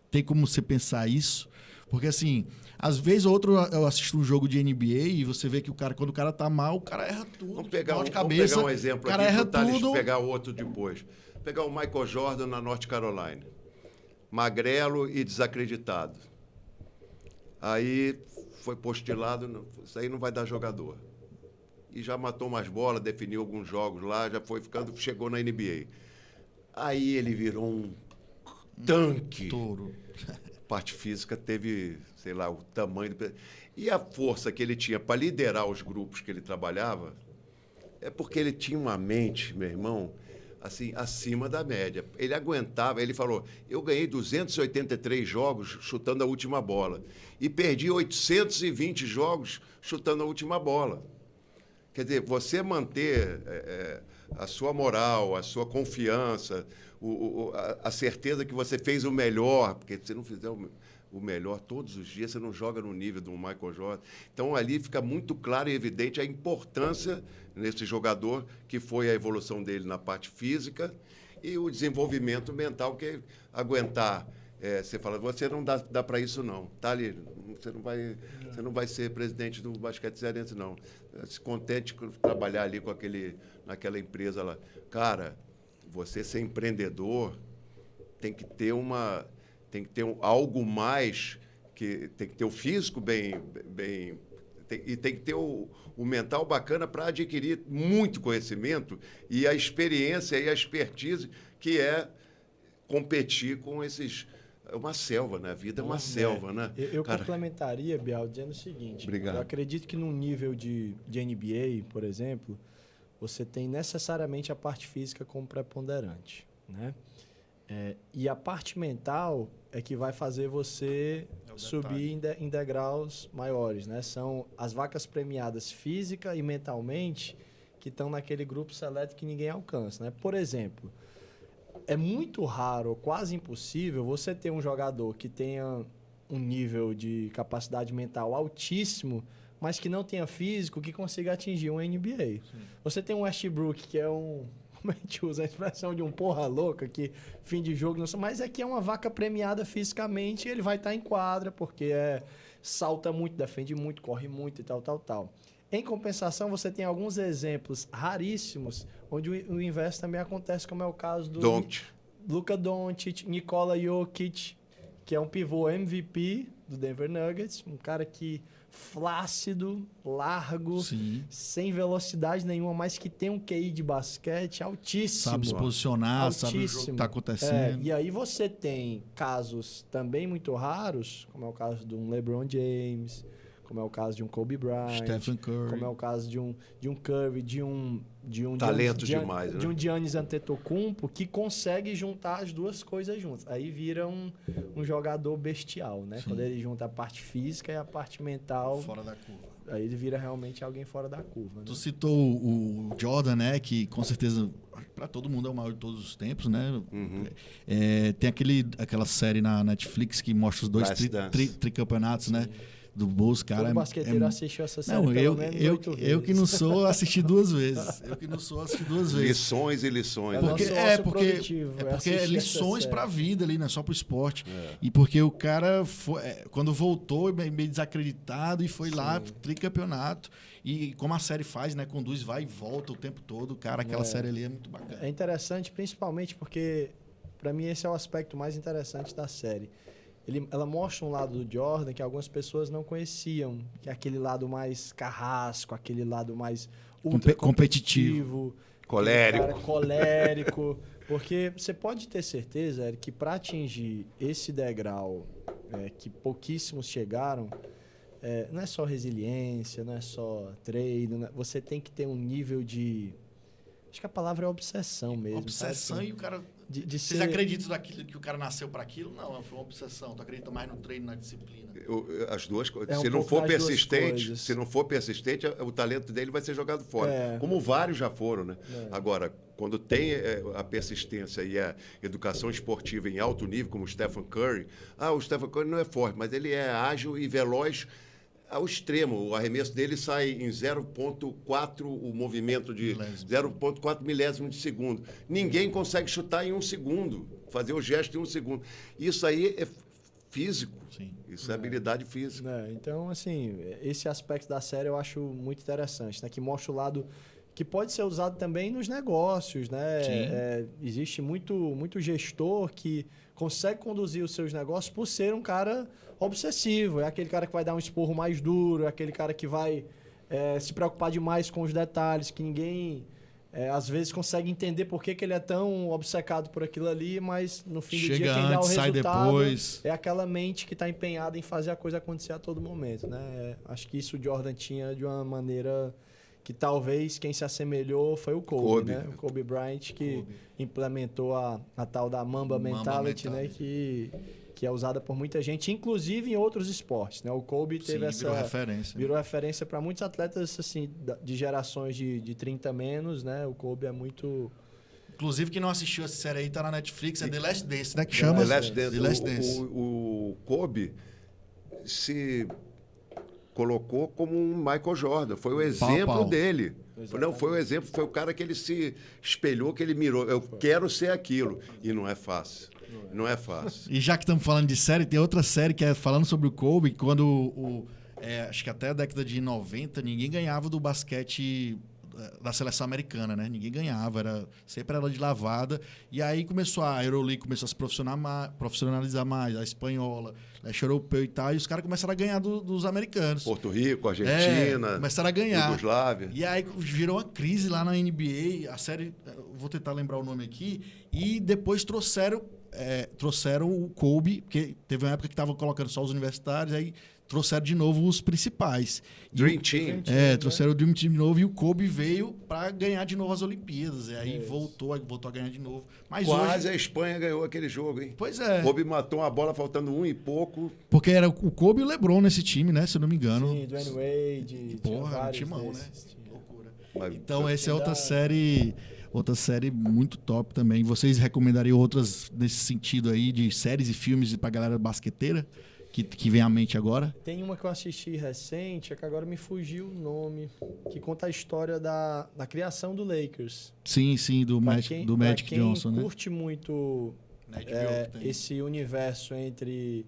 Tem como você pensar isso? Porque, assim, às vezes ou outro eu assisto um jogo de NBA e você vê que quando o cara tá mal, o cara erra tudo. Vamos pegar um exemplo o cara aqui, erra Thales, tudo. Pegar outro depois. Pegar o Michael Jordan na North Carolina. Magrelo e desacreditado. Aí foi postilado, isso aí não vai dar jogador. E já matou umas bolas, definiu alguns jogos lá, já foi chegou na NBA. Aí ele virou um tanque. Touro. Parte física teve, sei lá, o tamanho e a força que ele tinha para liderar os grupos que ele trabalhava, é porque ele tinha uma mente, meu irmão, assim, acima da média. Ele aguentava, ele falou: eu ganhei 283 jogos chutando a última bola e perdi 820 jogos chutando a última bola. Quer dizer, você manter a sua moral, a sua confiança, a certeza que você fez o melhor, porque se não fizer o melhor todos os dias, você não joga no nível do Michael Jordan. Então, ali fica muito claro e evidente a importância nesse jogador, que foi a evolução dele na parte física e o desenvolvimento mental, que é aguentar. Você fala, você não dá para isso, não. Tá ali, você não vai ser presidente do basquete cearense, não. Se contente com trabalhar ali naquela empresa lá. Cara, você ser empreendedor tem que ter algo mais, tem que ter o físico bem e tem que ter o mental bacana para adquirir muito conhecimento e a experiência e a expertise que é competir com esses... É uma selva, né? A vida é uma selva, né? Eu complementaria, Bial, dizendo o seguinte. Obrigado. Eu acredito que num nível de NBA, por exemplo, você tem necessariamente a parte física como preponderante, né? E a parte mental é que vai fazer você subir em degraus maiores, né? São as vacas premiadas física e mentalmente que estão naquele grupo seleto que ninguém alcança, né? Por exemplo, é muito raro, quase impossível, você ter um jogador que tenha um nível de capacidade mental altíssimo, mas que não tenha físico, que consiga atingir um NBA. Sim. Você tem um Westbrook, que é como a gente usa a expressão de um porra louca, que fim de jogo, não sei, mas é que é uma vaca premiada fisicamente, ele vai estar em quadra, porque salta muito, defende muito, corre muito e tal. Em compensação, você tem alguns exemplos raríssimos, onde o inverso também acontece, como é o caso do Luka Doncic, Nikola Jokic, que é um pivô MVP do Denver Nuggets, um cara que flácido, largo, sim, sem velocidade nenhuma, mas que tem um QI de basquete altíssimo. Sabe se posicionar, altíssimo, sabe o jogo que está acontecendo. E aí você tem casos também muito raros, como é o caso de um LeBron James, como é o caso de um Kobe Bryant, Stephen Curry, como é o caso de um Curry, de um talento demais, né? De um Giannis Antetokounmpo, que consegue juntar as duas coisas juntas. Aí vira um jogador bestial, né? Sim. Quando ele junta a parte física e a parte mental. Fora da curva. Aí ele vira realmente alguém fora da curva. Né? Tu citou o Jordan, né? Que com certeza para todo mundo é o maior de todos os tempos, né? Uhum. Tem aquela série na Netflix que mostra os dois tricampeonatos, né? Do Bulls, cara. Todo basqueteiro assistiu essa série. Não, eu que não sou, assisti 2 vezes. Lições e lições. Porque é lições pra vida ali, não é só pro esporte. E porque o cara, quando voltou, meio desacreditado e foi lá, tricampeonato. E como a série faz, né? Conduz, vai e volta o tempo todo. Cara, aquela série ali é muito bacana. É interessante, principalmente porque, pra mim, esse é o aspecto mais interessante da série. Ela mostra um lado do Jordan que algumas pessoas não conheciam, que é aquele lado mais carrasco, aquele lado mais ultra competitivo, colérico. Porque você pode ter certeza, Eric, que para atingir esse degrau que pouquíssimos chegaram, não é só resiliência, não é só treino, você tem que ter um nível de... Acho que a palavra é obsessão mesmo. Obsessão, sabe? E o cara... Vocês acreditam naquilo que o cara nasceu para aquilo? Não, foi uma obsessão. Tu acredita mais no treino, na disciplina? As duas coisas. Se não for persistente, o talento dele vai ser jogado fora. Como vários já foram, né? Agora, quando tem a persistência e a educação esportiva em alto nível, como o Stephen Curry, o Stephen Curry não é forte, mas ele é ágil e veloz ao extremo. O arremesso dele sai em 0,4 o movimento de 0,4 milésimo de segundo. Ninguém consegue chutar em 1 segundo, fazer o gesto em 1 segundo. Isso aí é físico. Sim. Isso é habilidade física. Então, assim, esse aspecto da série eu acho muito interessante, né? Que mostra o lado que pode ser usado também nos negócios, né? Existe muito gestor que consegue conduzir os seus negócios por ser um cara obsessivo. É aquele cara que vai dar um esporro mais duro, é aquele cara que vai se preocupar demais com os detalhes, que ninguém, às vezes, consegue entender por que ele é tão obcecado por aquilo ali, mas no fim do dia quem dá o resultado é aquela mente que está empenhada em fazer a coisa acontecer a todo momento, né? Acho que isso o Jordan tinha de uma maneira que talvez quem se assemelhou foi o Kobe, né? O Kobe Bryant, que implementou a tal da Mamba Mentality, né? Que é usada por muita gente, inclusive em outros esportes, né? O Kobe teve virou referência para muitos atletas assim de gerações de 30 menos, né? O Kobe é muito... Inclusive, quem não assistiu essa série aí tá na Netflix, é The Last Dance, né? Que chama The Last Dance. O Kobe se colocou como um Michael Jordan, foi o exemplo dele. Não, foi o exemplo, foi o cara que ele se espelhou, que ele mirou. Eu quero ser aquilo. E não é fácil. Não é fácil. E já que estamos falando de série, tem outra série que é falando sobre o Kobe, quando acho que até a década de 90 ninguém ganhava do basquete da seleção americana, né? Ninguém ganhava, sempre era de lavada. E aí começou a Euroleague começou a se profissionalizar mais, a espanhola, a leste europeu e tal, e os caras começaram a ganhar dos americanos. Porto Rico, Argentina, começaram a ganhar. Yugoslávia. E aí virou uma crise lá na NBA, a série, vou tentar lembrar o nome aqui, e depois trouxeram o Kobe, porque teve uma época que estavam colocando só os universitários, aí trouxeram de novo os principais. Dream Team. Trouxeram o Dream Team de novo e o Kobe veio para ganhar de novo as Olimpíadas. E aí voltou a ganhar de novo. Mas Quase hoje... a Espanha ganhou aquele jogo, hein? Pois é. Kobe matou uma bola faltando 1 e pouco. Porque era o Kobe e o LeBron nesse time, né? Se eu não me engano. Sim, Dwayne Wade. Porra, timão, né? Loucura. Então, essa é outra série muito top também. Vocês recomendariam outras nesse sentido aí, de séries e filmes pra galera basqueteira? Que vem à mente agora? Tem uma que eu assisti recente, é que agora me fugiu o nome, que conta a história da criação do Lakers. Sim, do Magic Johnson, né? Quem curte muito esse universo entre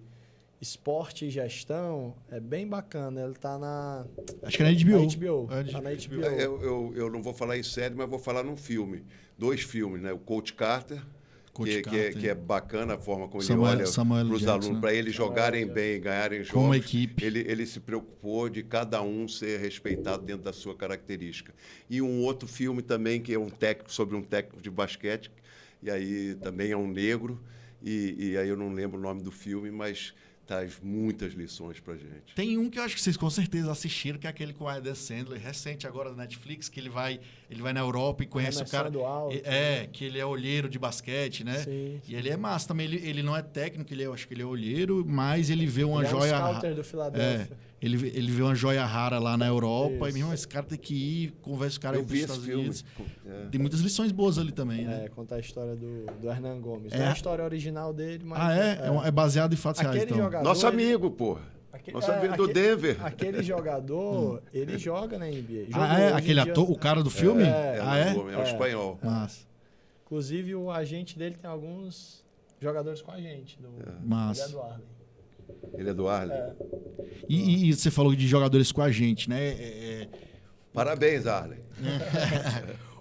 esporte e gestão, é bem bacana. Ele tá na... Acho que é na HBO. Tá na HBO. Eu não vou falar em série, mas vou falar num filme. 2 filmes, né? O Coach Carter, que é bacana a forma como ele olha para os alunos, para eles jogarem bem, ganharem jogos. Como equipe. Ele se preocupou de cada um ser respeitado dentro da sua característica. E um outro filme também, que é sobre um técnico de basquete, e aí também é um negro, e aí eu não lembro o nome do filme, mas traz muitas lições pra gente. Tem um que eu acho que vocês com certeza assistiram, que é aquele com o Adam Sandler, recente agora da Netflix, que ele vai na Europa e conhece o cara. Que ele é olheiro de basquete, né? Sim. E ele é massa também. Ele não é técnico, eu acho que ele é olheiro, mas ele vê uma joia. É um scouter do Philadelphia. Ele vê uma joia rara lá na Europa. E, meu irmão, esse cara tem que ir, conversa com o cara aí dos Estados Unidos. Tem muitas lições boas ali também, né? Contar a história do Hernan Gomes. Não é a história original dele, mas... É baseado em fatos reais, então. Jogador, nosso amigo, porra. Nosso amigo do Denver. Aquele jogador, ele joga na NBA. Aquele ator, o cara do filme? É um espanhol. Massa. Inclusive, o agente dele tem alguns jogadores com a gente. Massa. Ele é do Arley. Ele é do Arley. E você falou de jogadores com a gente, né? Parabéns, Arley.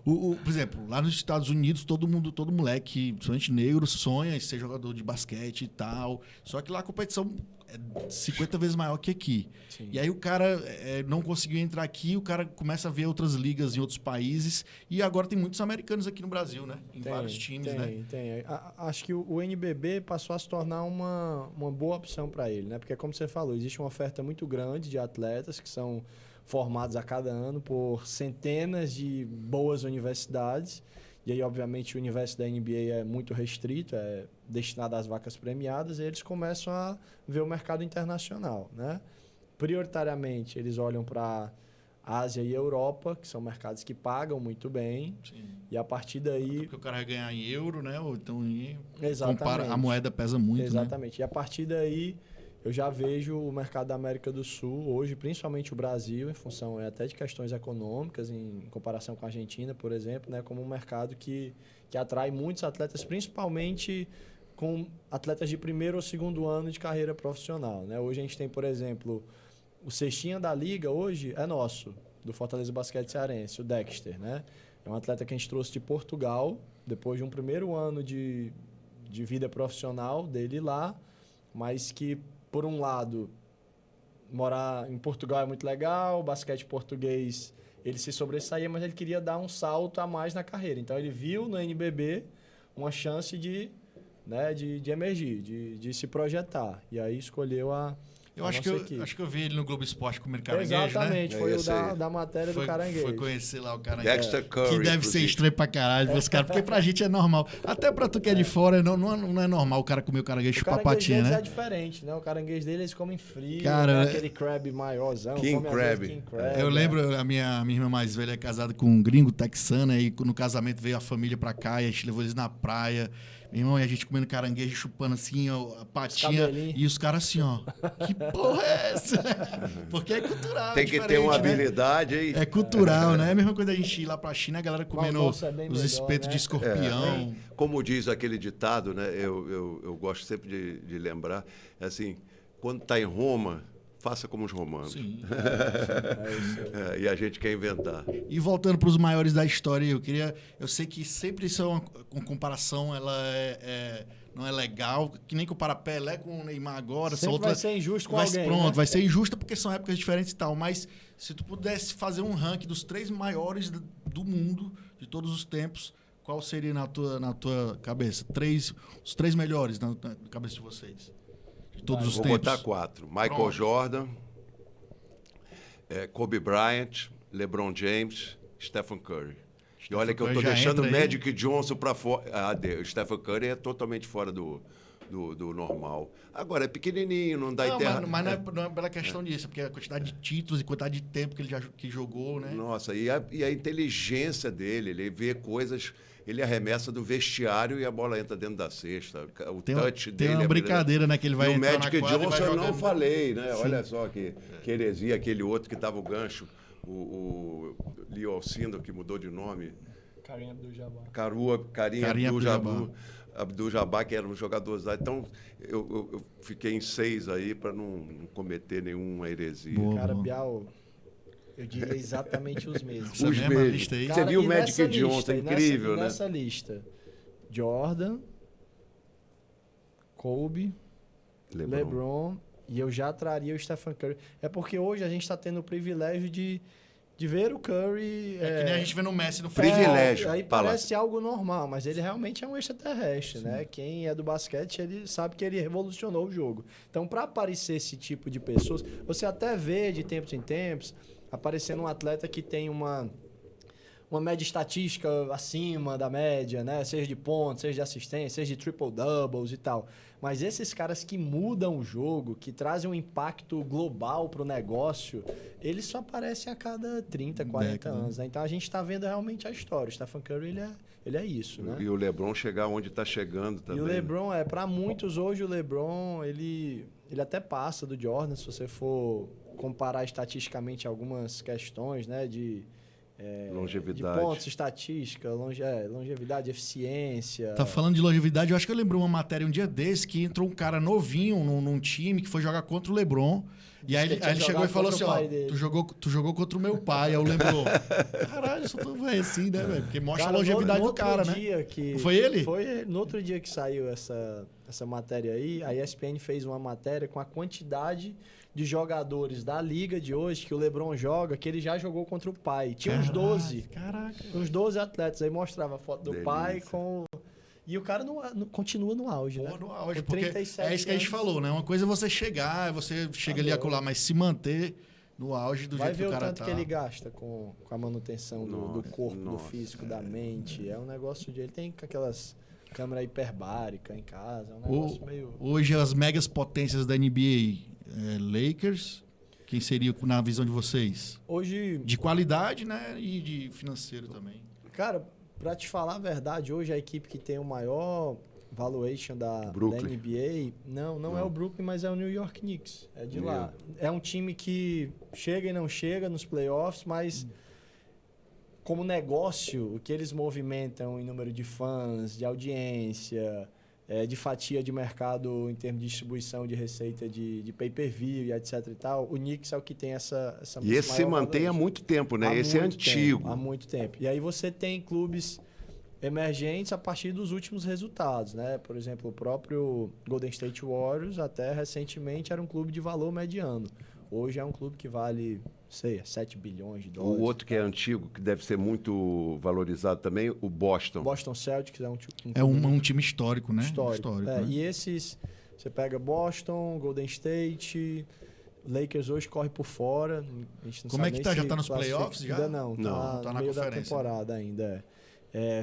Por exemplo, lá nos Estados Unidos, todo moleque, principalmente negro, sonha em ser jogador de basquete e tal. Só que lá a competição é 50 vezes maior que aqui. Sim. E aí o cara não conseguiu entrar aqui, o cara começa a ver outras ligas em outros países. E agora tem muitos americanos aqui no Brasil, né? Em vários times, né? Tem. Acho que o NBB passou a se tornar uma boa opção para ele, né? Porque, como você falou, existe uma oferta muito grande de atletas que são formados a cada ano por centenas de boas universidades. E aí, obviamente, o universo da NBA é muito restrito, é destinado às vacas premiadas, e eles começam a ver o mercado internacional, né? Prioritariamente, eles olham para Ásia e Europa, que são mercados que pagam muito bem. Sim. E a partir daí... Porque o cara vai ganhar em euro, né? Ou então Exatamente. A moeda pesa muito, Exatamente. Né? E a partir daí, eu já vejo o mercado da América do Sul, hoje, principalmente o Brasil, em função até de questões econômicas, em comparação com a Argentina, por exemplo, né, como um mercado que atrai muitos atletas, principalmente com atletas de primeiro ou segundo ano de carreira profissional, né? Hoje a gente tem, por exemplo, o cestinha da liga hoje é nosso, do Fortaleza Basquete Cearense, o Dexter, né? É um atleta que a gente trouxe de Portugal, depois de um primeiro ano de vida profissional dele lá, mas que, por um lado, morar em Portugal é muito legal, o basquete português, ele se sobressaía, mas ele queria dar um salto a mais na carreira. Então, ele viu no NBB uma chance de emergir, de se projetar. E aí, escolheu Eu acho que eu vi ele no Globo Esporte comendo caranguejo, Exatamente, né? foi o da matéria do caranguejo. Foi conhecer lá o caranguejo. Dexter Curry, que deve ser estranho pra caralho pros caras, porque pra gente é normal. Até pra tu que é de fora, não é normal o cara comer o caranguejo chupar patinha, né? É diferente, né? O caranguejo dele eles comem frio, cara, né? Aquele crab maiorzão. King Crab. Eu lembro, a minha irmã mais velha é casada com um gringo texano, e no casamento veio a família pra cá, e a gente levou eles na praia. Meu irmão, e a gente comendo caranguejo, chupando assim, ó, a patinha. E os caras assim, ó. Que porra é essa? Porque é cultural. Tem que ter uma habilidade aí. É cultural, né? É a mesma coisa da gente ir lá pra China, a galera comendo os espetos, né? De escorpião. Como diz aquele ditado, né? Eu gosto sempre de lembrar. Assim, quando tá em Roma, faça como os romanos. Sim. E a gente quer inventar. E voltando para os maiores da história, eu sei que sempre isso é uma comparação, ela não é legal, que nem comparar Pelé com o Neymar agora. Sempre vai ser injusto com alguém. Pronto, né? vai ser injusta porque são épocas diferentes e tal. Mas se tu pudesse fazer um ranking dos 3 maiores do mundo, de todos os tempos, qual seria na tua cabeça? Os 3 melhores na cabeça de vocês? De todos os tempos. Vou botar 4. Michael Pronto. Jordan, Kobe Bryant, LeBron James, Stephen Curry. E olha que eu estou deixando o Magic Johnson para fora. O Stephen Curry é totalmente fora do normal. Agora, é pequenininho, não dá enterra. Mas não é pela questão disso, é porque a quantidade de títulos e quantidade de tempo que ele que jogou, né? Nossa, e a inteligência dele, ele vê coisas, ele arremessa do vestiário e a bola entra dentro da cesta. O touch dele. Tem uma brincadeira, né? Que ele vai e o entrar Magic na quadra Johnson eu não jogando. falei, né? Sim. Olha só que heresia, aquele outro que dava o gancho, o Leo Alcindor, que mudou de nome. Kareem Abdul-Jabbar. Kareem Abdul-Jabbar, que era um jogador. Então, eu fiquei em 6 aí para não cometer nenhuma heresia. Boa. Cara, Bial, eu diria exatamente os mesmos. Essa mesma lista aí. Você viu o Magic nessa Johnson, lista, incrível, né? Nessa lista, Jordan, Kobe, LeBron, e eu já traria o Stephen Curry. É porque hoje a gente está tendo o privilégio de ver o Curry... É que nem a gente vê no Messi no Privilégio. Aí parece algo normal, mas ele realmente é um extraterrestre, né? Quem é do basquete, ele sabe que ele revolucionou o jogo. Então, para aparecer esse tipo de pessoas, você até vê de tempos em tempos aparecendo um atleta que tem uma média estatística acima da média, né? Seja de pontos, seja de assistência, seja de triple-doubles e tal. Mas esses caras que mudam o jogo, que trazem um impacto global para o negócio, eles só aparecem a cada 30, 40 anos. Né? Então a gente está vendo realmente a história. O Stephen Curry, ele é isso. Né? E o LeBron chegar onde está chegando também. E o LeBron, para muitos hoje, o LeBron, ele até passa do Jordan, se você for comparar estatisticamente algumas questões, né? De longevidade. De pontos, estatística, longevidade, eficiência. Tá falando de longevidade, eu acho que eu lembro uma matéria um dia desse que entrou um cara novinho num time que foi jogar contra o LeBron. E aí ele chegou e falou assim, ó, tu jogou contra o meu pai. Aí eu lembro, caralho, eu sou tão velho assim, né, velho? Porque mostra a longevidade do cara, né? Foi ele? Foi no outro dia que saiu essa matéria aí, a ESPN fez uma matéria com a quantidade de jogadores da liga de hoje que o LeBron joga, que ele já jogou contra o pai. Tinha uns 12. Caraca. Uns 12 atletas. Aí mostrava a foto do Delícia. pai com... E o cara continua no auge, né? No auge, com porque 37 é isso que a gente anos. falou, né? Uma coisa é você chegar, você chega ali a colar, mas se manter no auge do Vai jeito ver que o cara tanto tá. que ele gasta com a manutenção do corpo, do nossa, físico, da mente. É um negócio de... Ele tem aquelas câmeras hiperbáricas em casa. É um negócio meio... Hoje as megas potências da NBA, Lakers, quem seria na visão de vocês? Hoje... De qualidade, né? E de financeiro também. Cara, pra te falar a verdade, hoje a equipe que tem o maior valuation da NBA, não é o Brooklyn, mas é o New York Knicks. É de lá. É um time que chega e não chega nos playoffs, mas como negócio, o que eles movimentam em número de fãs, de audiência, de fatia de mercado em termos de distribuição de receita de pay-per-view e etc e tal, o Knicks é o que tem essa E esse se mantém há muito tempo, né? Esse é antigo. Há muito tempo. E aí você tem clubes emergentes a partir dos últimos resultados, né? Por exemplo, o próprio Golden State Warriors, até recentemente, era um clube de valor mediano. Hoje é um clube que vale, sei, 7 bilhões de dólares. O outro que é antigo, que deve ser muito valorizado também, o Boston. Boston Celtics é um time histórico, né? Histórico, né? E esses, você pega Boston, Golden State, Lakers hoje corre por fora. A gente não Como sabe é que tá? nem Já se tá nos classifica. playoffs? Já? Ainda não. Tá no meio na da temporada ainda.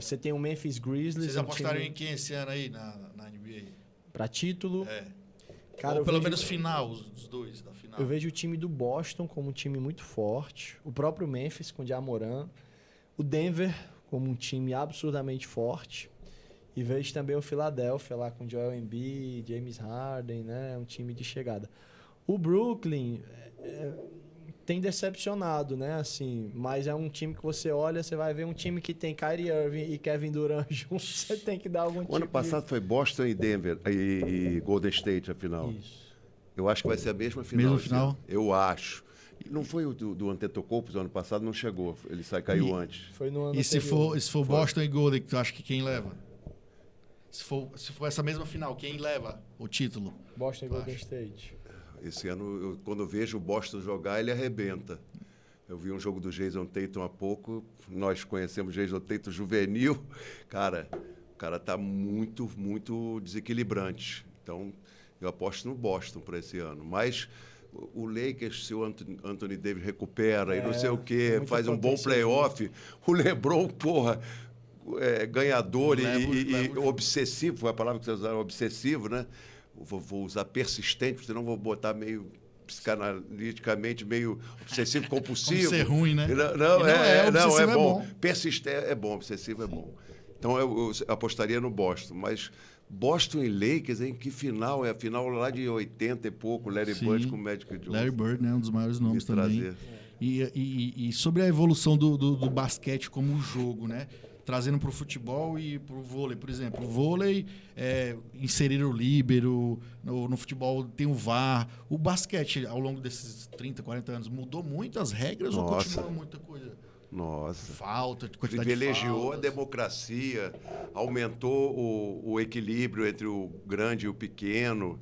Você tem o Memphis Grizzlies. Vocês apostariam em quem esse ano aí na NBA? Para título? Cara, ou pelo menos final, os dois da final. Eu vejo o time do Boston como um time muito forte. O próprio Memphis com o Ja Morant. O Denver como um time absurdamente forte. E vejo também o Philadelphia lá com Joel Embiid, James Harden, né? Um time de chegada. O Brooklyn tem decepcionado, né? Assim, mas é um time que você olha, você vai ver um time que tem Kyrie Irving e Kevin Durant juntos, você tem que dar algum tipo O ano passado foi Boston e Denver e Golden State, a final. Isso. Eu acho que vai ser a mesma final. Mesma final? Eu acho. Não foi o do Antetokounmpo do ano passado, não chegou. Ele caiu antes. Foi no ano E se anterior. for Boston e Golden, tu acha que quem leva? Se for essa mesma final, quem leva o título? Boston e Golden State. Esse ano, quando eu vejo o Boston jogar, ele arrebenta. Eu vi um jogo do Jason Tatum há pouco. Nós conhecemos o Jason Tatum juvenil. Cara, o cara tá muito, muito desequilibrante. Então, eu aposto no Boston para esse ano. Mas o Lakers, se o Anthony Davis recupera e não sei o quê, faz um bom playoff, o LeBron, porra, ganhador e obsessivo, foi a palavra que vocês usaram, obsessivo, né? Vou usar persistente, senão vou botar meio psicanaliticamente meio obsessivo, compulsivo. Como ser ruim, né? Não é bom. bom. Persistente é bom, obsessivo é bom. Então eu apostaria no Boston, mas Boston e Lakers, hein? Que final? É a final lá de 80 e pouco, Larry Bird com o Magic Johnson. Larry Bird, né? Um dos maiores nomes também. Trazer. E sobre a evolução do basquete como jogo, né? Trazendo para o futebol e para o vôlei, por exemplo. O vôlei, inserir o líbero, no futebol tem o VAR. O basquete, ao longo desses 30, 40 anos, mudou muito as regras ou continua muita coisa? Nossa. Falta, quantidade privilegiou de faltas. a democracia, aumentou o equilíbrio entre o grande e o pequeno,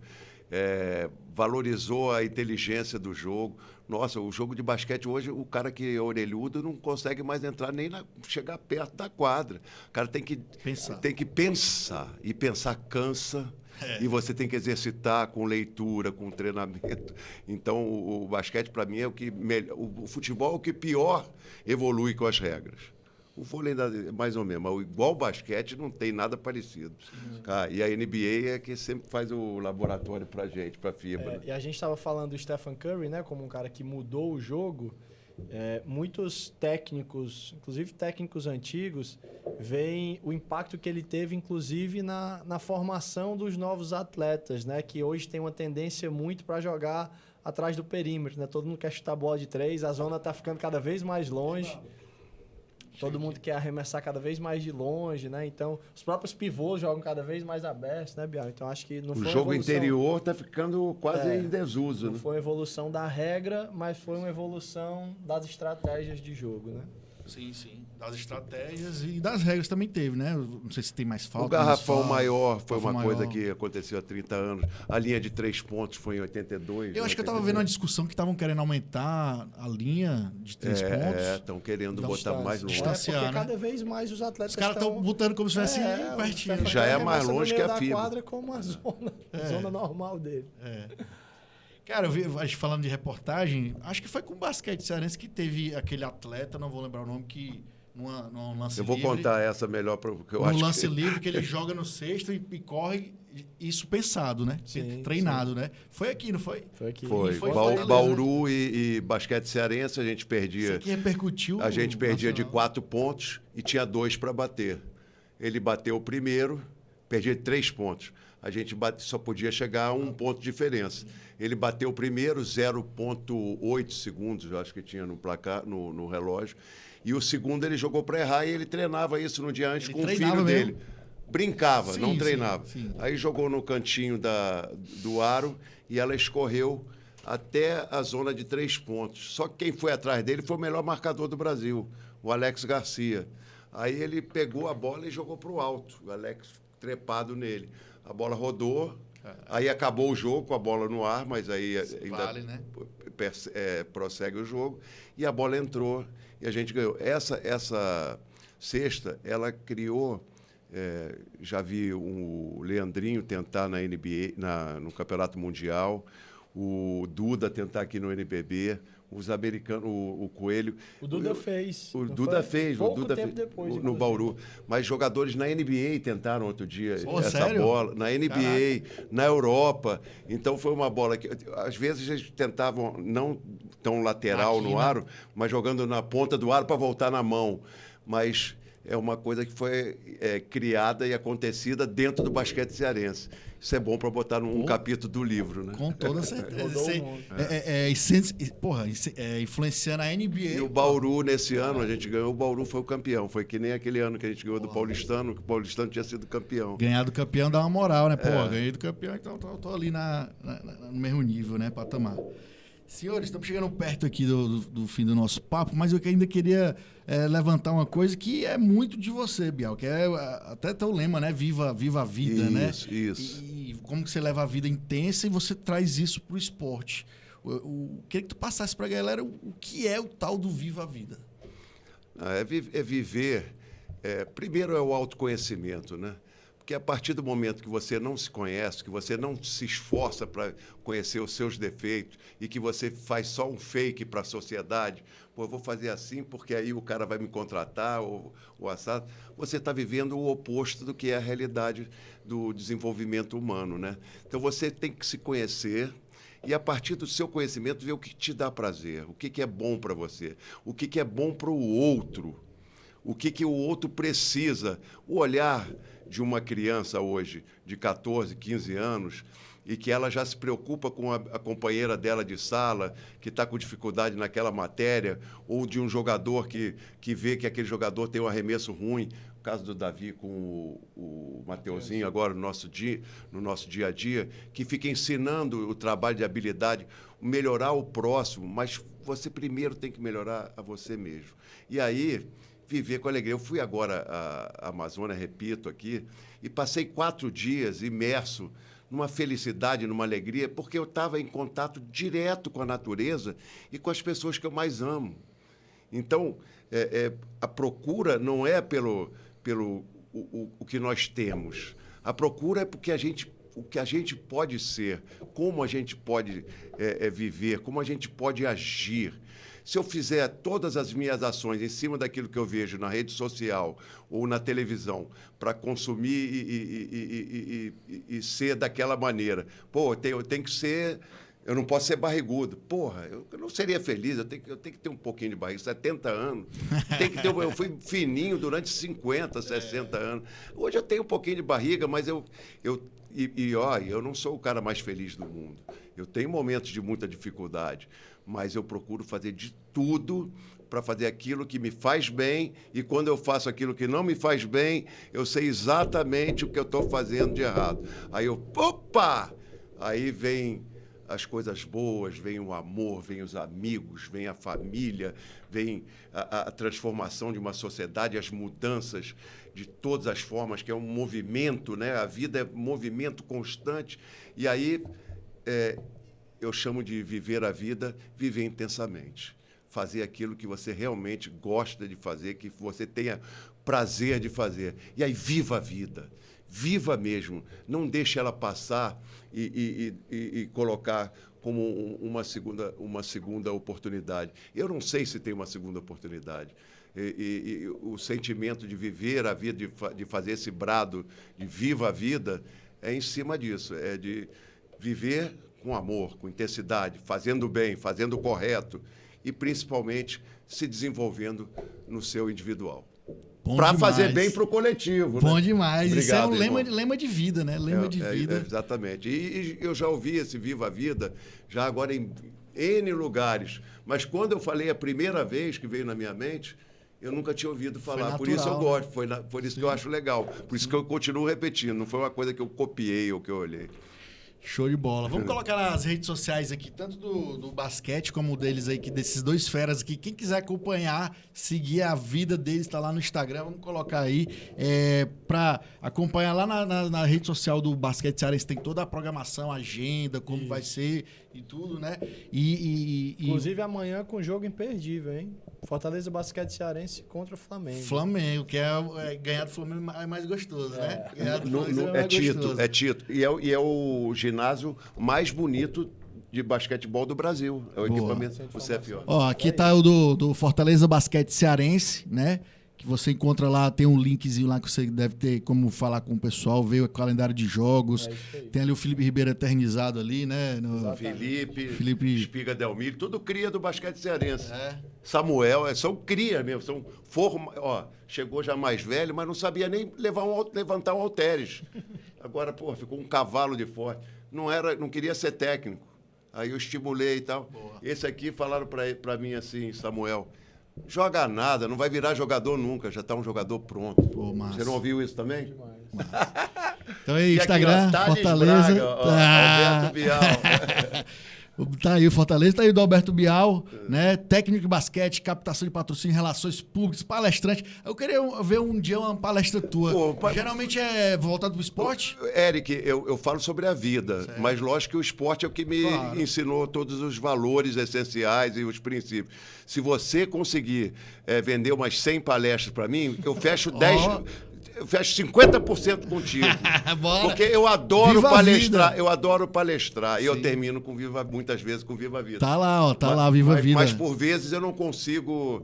valorizou a inteligência do jogo. Nossa, o jogo de basquete hoje, o cara que é orelhudo não consegue mais entrar nem chegar perto da quadra. O cara tem que pensar. E pensar cansa. E você tem que exercitar com leitura, com treinamento. Então, o basquete, para mim, é o que o futebol é o que pior evolui com as regras. O vôlei ainda é mais ou menos, mas igual o basquete não tem nada parecido. E a NBA é que sempre faz o laboratório para gente, para a FIBA. E a gente estava falando do Stephen Curry, né, como um cara que mudou o jogo. Muitos técnicos, inclusive técnicos antigos, veem o impacto que ele teve, inclusive, na formação dos novos atletas, né, que hoje tem uma tendência muito para jogar atrás do perímetro. Né? Todo mundo quer chutar bola de 3, a zona está ficando cada vez mais longe. Todo mundo quer arremessar cada vez mais de longe, né? Então, os próprios pivôs jogam cada vez mais abertos, né, Bial? Então, acho que não foi o jogo interior está ficando quase em desuso. Não foi uma evolução da regra, mas foi uma evolução das estratégias de jogo, né? Sim. Das estratégias e das regras também teve, né? Não sei se tem mais falta. O garrafão maior foi uma coisa que aconteceu há 30 anos. A linha de 3 pontos foi em 82. Eu acho que eu estava vendo uma discussão que estavam querendo aumentar a linha de 3 pontos. Estão querendo botar mais longe. Distanciar, porque né? cada vez mais os atletas Os caras estão botando como se fosse pertinho. Já é mais longe que a FIBA. quadra como a zona normal dele. Cara, eu vi a gente falando de reportagem, acho que foi com o basquete cearense que teve aquele atleta, não vou lembrar o nome, que num lance livre... Eu vou contar essa melhor, porque eu acho que... lance livre que ele joga no cesto e corre, isso pensado, né? Sim, treinado, né? Foi aqui, não foi? Foi aqui. Foi. Bauru e basquete cearense, a gente perdia... Isso aqui repercutiu... A gente perdia de 4 pontos e tinha 2 para bater. Ele bateu o primeiro, perdia de 3 pontos. A gente só podia chegar a 1 ponto de diferença. Ele bateu o primeiro, 0,8 segundos, eu acho que tinha no placar, no relógio. E o segundo ele jogou para errar e ele treinava isso no dia antes com o filho dele. Brincava, não treinava. Sim. Aí jogou no cantinho do aro e ela escorreu até a zona de 3 pontos. Só que quem foi atrás dele foi o melhor marcador do Brasil, o Alex Garcia. Aí ele pegou a bola e jogou para o alto, o Alex trepado nele. A bola rodou, aí acabou o jogo com a bola no ar, mas aí ainda prossegue o jogo. E a bola entrou e a gente ganhou. Essa cesta, ela criou... já vi o Leandrinho tentar na NBA, no Campeonato Mundial, o Duda tentar aqui no NBB, os americanos, o Coelho... O Duda fez. O Duda fez. Pouco tempo depois. No Bauru. Mas jogadores na NBA tentaram outro dia sério? bola. Na NBA, na Europa. Então, foi uma bola que... Às vezes, eles tentavam não tão lateral aqui, no aro, mas jogando na ponta do aro para voltar na mão. Mas é uma coisa que foi criada e acontecida dentro do basquete cearense. Isso é bom para botar num capítulo do livro, né? Com toda certeza. Influenciando a NBA. E o Bauru, nesse ano, a gente ganhou. O Bauru foi o campeão. Foi que nem aquele ano que a gente ganhou do Paulistano, que o Paulistano tinha sido campeão. Ganhar do campeão dá uma moral, né? Ganhei do campeão, então tô ali no mesmo nível, né? Patamar. Senhores, estamos chegando perto aqui do fim do nosso papo, mas eu ainda queria levantar uma coisa que é muito de você, Bial, que é até teu lema, né? Viva a vida, né? Isso. E como que você leva a vida intensa e você traz isso pro esporte. Queria que tu passasse pra galera o que é o tal do Viva a Vida. Viver... primeiro é o autoconhecimento, né? Porque a partir do momento que você não se conhece, que você não se esforça para conhecer os seus defeitos e que você faz só um fake para a sociedade, eu vou fazer assim porque aí o cara vai me contratar ou assado, você está vivendo o oposto do que é a realidade do desenvolvimento humano, né? Então você tem que se conhecer e, a partir do seu conhecimento, ver o que te dá prazer, o que é bom para você, o que é bom para o outro, o que o outro precisa, o olhar de uma criança hoje de 14, 15 anos e que ela já se preocupa com a companheira dela de sala, que está com dificuldade naquela matéria, ou de um jogador que vê que aquele jogador tem um arremesso ruim, o caso do Davi com o Mateuzinho agora no nosso dia a dia, que fica ensinando o trabalho de habilidade, melhorar o próximo, mas você primeiro tem que melhorar a você mesmo. E aí... viver com alegria. Eu fui agora à Amazônia, repito aqui, e passei 4 dias imerso numa felicidade, numa alegria, porque eu estava em contato direto com a natureza e com as pessoas que eu mais amo. Então, a procura não é pelo o que nós temos. A procura é porque o que a gente pode ser, como a gente pode viver, como a gente pode agir. Se eu fizer todas as minhas ações em cima daquilo que eu vejo na rede social ou na televisão para consumir e ser daquela maneira, eu tenho que ser... Eu não posso ser barrigudo. Porra, eu não seria feliz, eu tenho que ter um pouquinho de barriga. 70 anos. Eu fui fininho durante 50, 60 anos. Hoje eu tenho um pouquinho de barriga, mas eu não sou o cara mais feliz do mundo. Eu tenho momentos de muita dificuldade, mas eu procuro fazer de tudo para fazer aquilo que me faz bem, e quando eu faço aquilo que não me faz bem, eu sei exatamente o que eu estou fazendo de errado. Aí vem as coisas boas, vem o amor, vem os amigos, vem a família, vem a transformação de uma sociedade, as mudanças de todas as formas, que é um movimento, né? A vida é movimento constante. E aí eu chamo de viver a vida, viver intensamente. Fazer aquilo que você realmente gosta de fazer, que você tenha prazer de fazer. E aí viva a vida. Viva mesmo, não deixe ela passar e colocar como uma segunda oportunidade. Eu não sei se tem uma segunda oportunidade. E o sentimento de viver a vida, de fazer esse brado de viva a vida, é em cima disso, é de viver com amor, com intensidade, fazendo bem, fazendo o correto e, principalmente, se desenvolvendo no seu individual. Para fazer bem para o coletivo. Bom, né? Demais. Obrigado, isso é um lema de vida, né? Lema de vida. Exatamente. E eu já ouvi esse Viva a Vida, já agora em N lugares. Mas quando eu falei a primeira vez que veio na minha mente, eu nunca tinha ouvido falar. Natural, por isso eu gosto, por isso Sim. que eu acho legal. Por isso que eu continuo repetindo. Não foi uma coisa que eu copiei ou que eu olhei. Show de bola. Vamos colocar nas redes sociais aqui, tanto do basquete como deles aí, desses dois feras aqui. Quem quiser acompanhar, seguir a vida deles, tá lá no Instagram, vamos colocar aí. Para acompanhar lá na rede social do Basquete Cearense, tem toda a programação, a agenda, como vai ser e tudo, né? Inclusive amanhã com jogo imperdível, hein? Fortaleza Basquete Cearense contra o Flamengo. Flamengo, que ganhar do Flamengo é mais gostoso, né? Ganhar do Flamengo é Tito. E é o ginásio mais bonito de basquetebol do Brasil. É o equipamento do CFO. Ó, aqui tá o do Fortaleza Basquete Cearense, né? que você encontra lá, tem um linkzinho lá que você deve ter como falar com o pessoal, ver o calendário de jogos. Tem ali o Felipe Ribeiro eternizado ali, né? Felipe Espiga Delmiro, tudo cria do basquete cearense. Samuel, são cria mesmo, são chegou já mais velho, mas não sabia nem levantar um halteres. Agora, ficou um cavalo de forte. Não queria ser técnico. Aí eu estimulei e tal. Boa. Esse aqui falaram para mim assim, Samuel, joga nada, não vai virar jogador nunca, já está um jogador pronto. Pô, você não ouviu isso também? Demais. Então aí, Instagram, aqui, Fortaleza. Braga, Alberto Bial. Tá aí o Fortaleza, tá aí o do Alberto Bial, né? Técnico de basquete, captação de patrocínio, relações públicas, palestrante. Eu queria ver um dia uma palestra tua. Geralmente é voltado pro esporte? Eric, eu falo sobre a vida, certo. Mas lógico que o esporte é o que me ensinou todos os valores essenciais e os princípios. Se você conseguir vender umas 100 palestras para mim, eu fecho 10... Eu fecho 50% contigo. Porque eu adoro palestrar. Eu adoro palestrar. E eu termino muitas vezes com Viva a Vida. Tá lá, Viva a Vida. Mas por vezes eu não consigo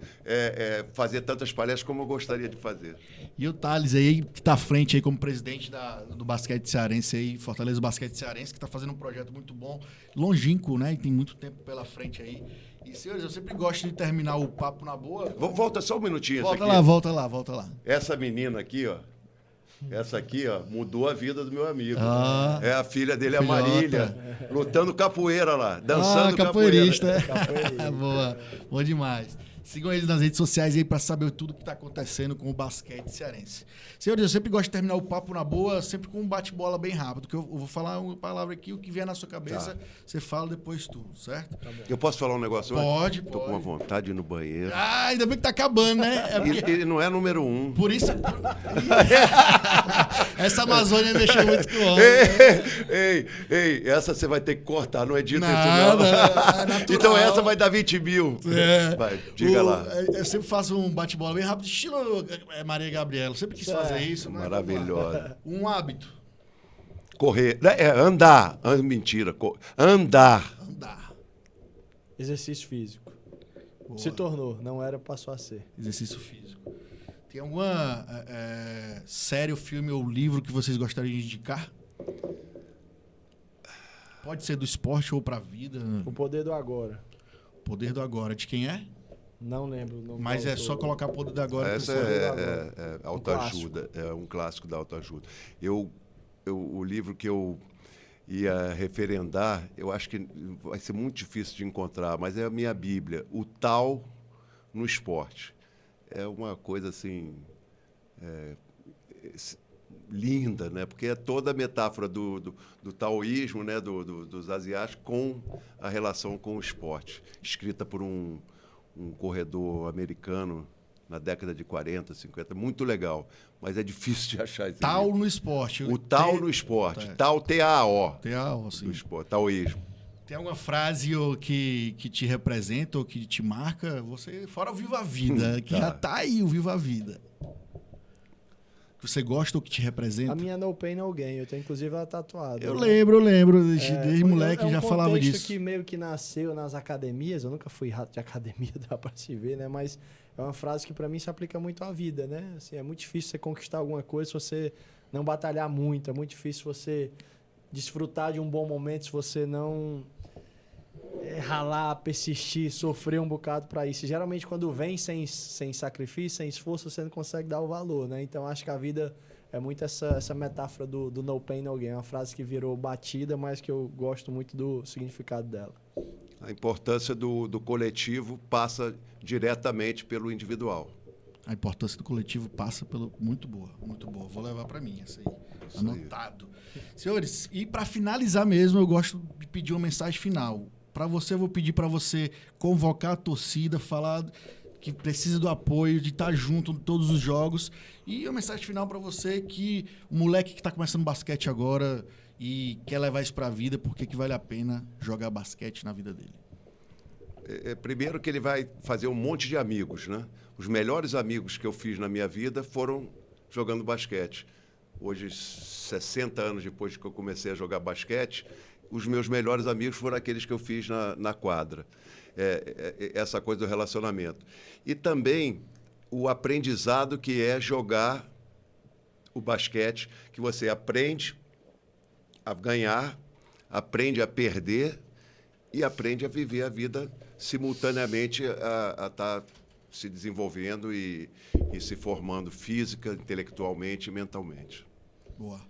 fazer tantas palestras como eu gostaria de fazer. E o Thales aí, que está à frente aí como presidente do basquete cearense aí, Fortaleza Basquete Cearense, que está fazendo um projeto muito bom, longínquo, né? E tem muito tempo pela frente aí. E, senhores, eu sempre gosto de terminar o papo na boa. Volta só um minutinho. Volta lá. Essa menina aqui, essa aqui, mudou a vida do meu amigo. É a filha dele, a Marília, lutando capoeira lá, dançando capoeirista. Boa, bom demais. Sigam eles nas redes sociais aí para saber tudo que está acontecendo com o basquete cearense. Senhores, eu sempre gosto de terminar o papo na boa, sempre com um bate-bola bem rápido, que eu vou falar uma palavra aqui, o que vier na sua cabeça, você fala depois tudo, certo? Tá, eu posso falar um negócio? Pode. Tô com uma vontade de ir no banheiro. Ainda bem que tá acabando, né? Ele não é número 1. Por isso... Essa Amazônia mexeu muito com o homem. Ei, essa você vai ter que cortar, não edita Nada, isso não. Então essa vai dar 20 mil. Vai, diga lá. Eu sempre faço um bate-bola bem rápido, estilo Maria Gabriela. Sempre quis fazer isso. Maravilhosa. Um hábito. Correr. Andar. Mentira. Andar. Exercício físico. Boa. Se tornou. Não era, passou a ser. Exercício físico. Tem alguma série, filme ou livro que vocês gostariam de indicar? Pode ser do esporte ou pra vida. O Poder do Agora. Poder do Agora. De quem é? Não lembro o nome. Mas é só colocar Poder do Agora. Essa é autoajuda. É um clássico da autoajuda. O livro que eu ia referendar, eu acho que vai ser muito difícil de encontrar, mas é a minha Bíblia. O Tal no Esporte. É uma coisa assim linda, né? Porque é toda a metáfora do taoísmo, né? Dos asiáticos com a relação com o esporte, escrita por um corredor americano na década de 40, 50, muito legal, mas é difícil de achar esse Tal livro. No Esporte. O Tal no Esporte. Tal, T-A-O. T-A-O, sim. Do esporte, taoísmo. Tem alguma frase que te representa ou que te marca? Você, fora o Viva a Vida, que já tá aí o Viva a Vida. Que você gosta ou que te representa? A minha No Pain, No Gain. Eu tenho, inclusive, ela tatuada. Eu lembro. Desde moleque já falava disso. É um contexto que meio que nasceu nas academias. Eu nunca fui rato de academia, dá pra se ver, né? Mas é uma frase que, pra mim, se aplica muito à vida, né? Assim, é muito difícil você conquistar alguma coisa se você não batalhar muito. É muito difícil você desfrutar de um bom momento se você não ralar, persistir, sofrer um bocado para isso. Geralmente, quando vem sem sacrifício, sem esforço, você não consegue dar o valor, né? Então, acho que a vida é muito essa metáfora do No Pain, No Gain. É uma frase que virou batida, mas que eu gosto muito do significado dela. A importância do coletivo passa diretamente pelo individual. A importância do coletivo passa pelo... Muito boa, muito boa. Vou levar para mim essa aí. Anotado. Senhores, e para finalizar mesmo, eu gosto de pedir uma mensagem final. Para você, eu vou pedir para você convocar a torcida, falar que precisa do apoio, de estar junto em todos os jogos. E uma mensagem final para você que o moleque que está começando basquete agora e quer levar isso para a vida, porque que vale a pena jogar basquete na vida dele. Primeiro que ele vai fazer um monte de amigos, né? Os melhores amigos que eu fiz na minha vida foram jogando basquete. Hoje, 60 anos depois que eu comecei a jogar basquete, os meus melhores amigos foram aqueles que eu fiz na quadra. Essa coisa do relacionamento. E também o aprendizado que é jogar o basquete, que você aprende a ganhar, aprende a perder e aprende a viver a vida simultaneamente a estar se desenvolvendo e se formando física, intelectualmente e mentalmente. Boa.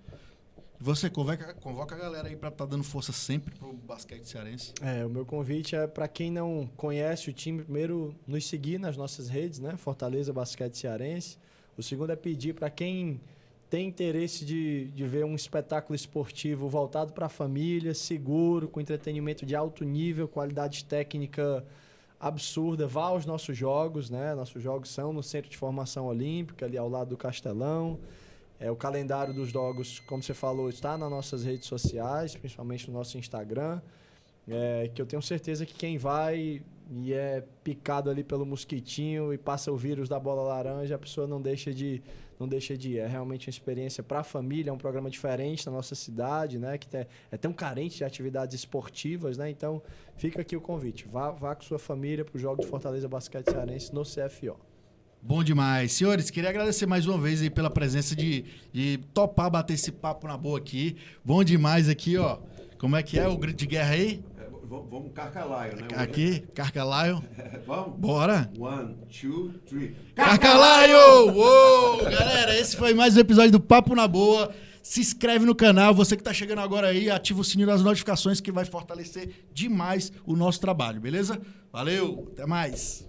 Você convoca a galera aí para estar dando força sempre pro basquete cearense? O meu convite é para quem não conhece o time, primeiro nos seguir nas nossas redes, né? Fortaleza Basquete Cearense. O segundo é pedir para quem tem interesse de ver um espetáculo esportivo voltado para a família, seguro, com entretenimento de alto nível, qualidade técnica absurda, vá aos nossos jogos, né? Nossos jogos são no Centro de Formação Olímpica, ali ao lado do Castelão. O calendário dos jogos, como você falou, está nas nossas redes sociais, principalmente no nosso Instagram, que eu tenho certeza que quem vai e é picado ali pelo mosquitinho e passa o vírus da bola laranja, a pessoa não deixa de ir. É realmente uma experiência para a família, é um programa diferente na nossa cidade, né, que é tão carente de atividades esportivas, né? Então, fica aqui o convite. Vá com sua família para o jogo de Fortaleza Basquete Cearense no CFO. Bom demais. Senhores, queria agradecer mais uma vez aí pela presença de topar bater esse papo na boa aqui. Bom demais aqui, ó. Como é que é o grito de guerra aí? Vamos Carcalaio, né? Aqui, Carcalaio. Vamos? Bora. 1, 2, 3. Carcalaio! Uou! Galera, esse foi mais um episódio do Papo na Boa. Se inscreve no canal, você que tá chegando agora aí, ativa o sininho das notificações que vai fortalecer demais o nosso trabalho, beleza? Valeu, até mais!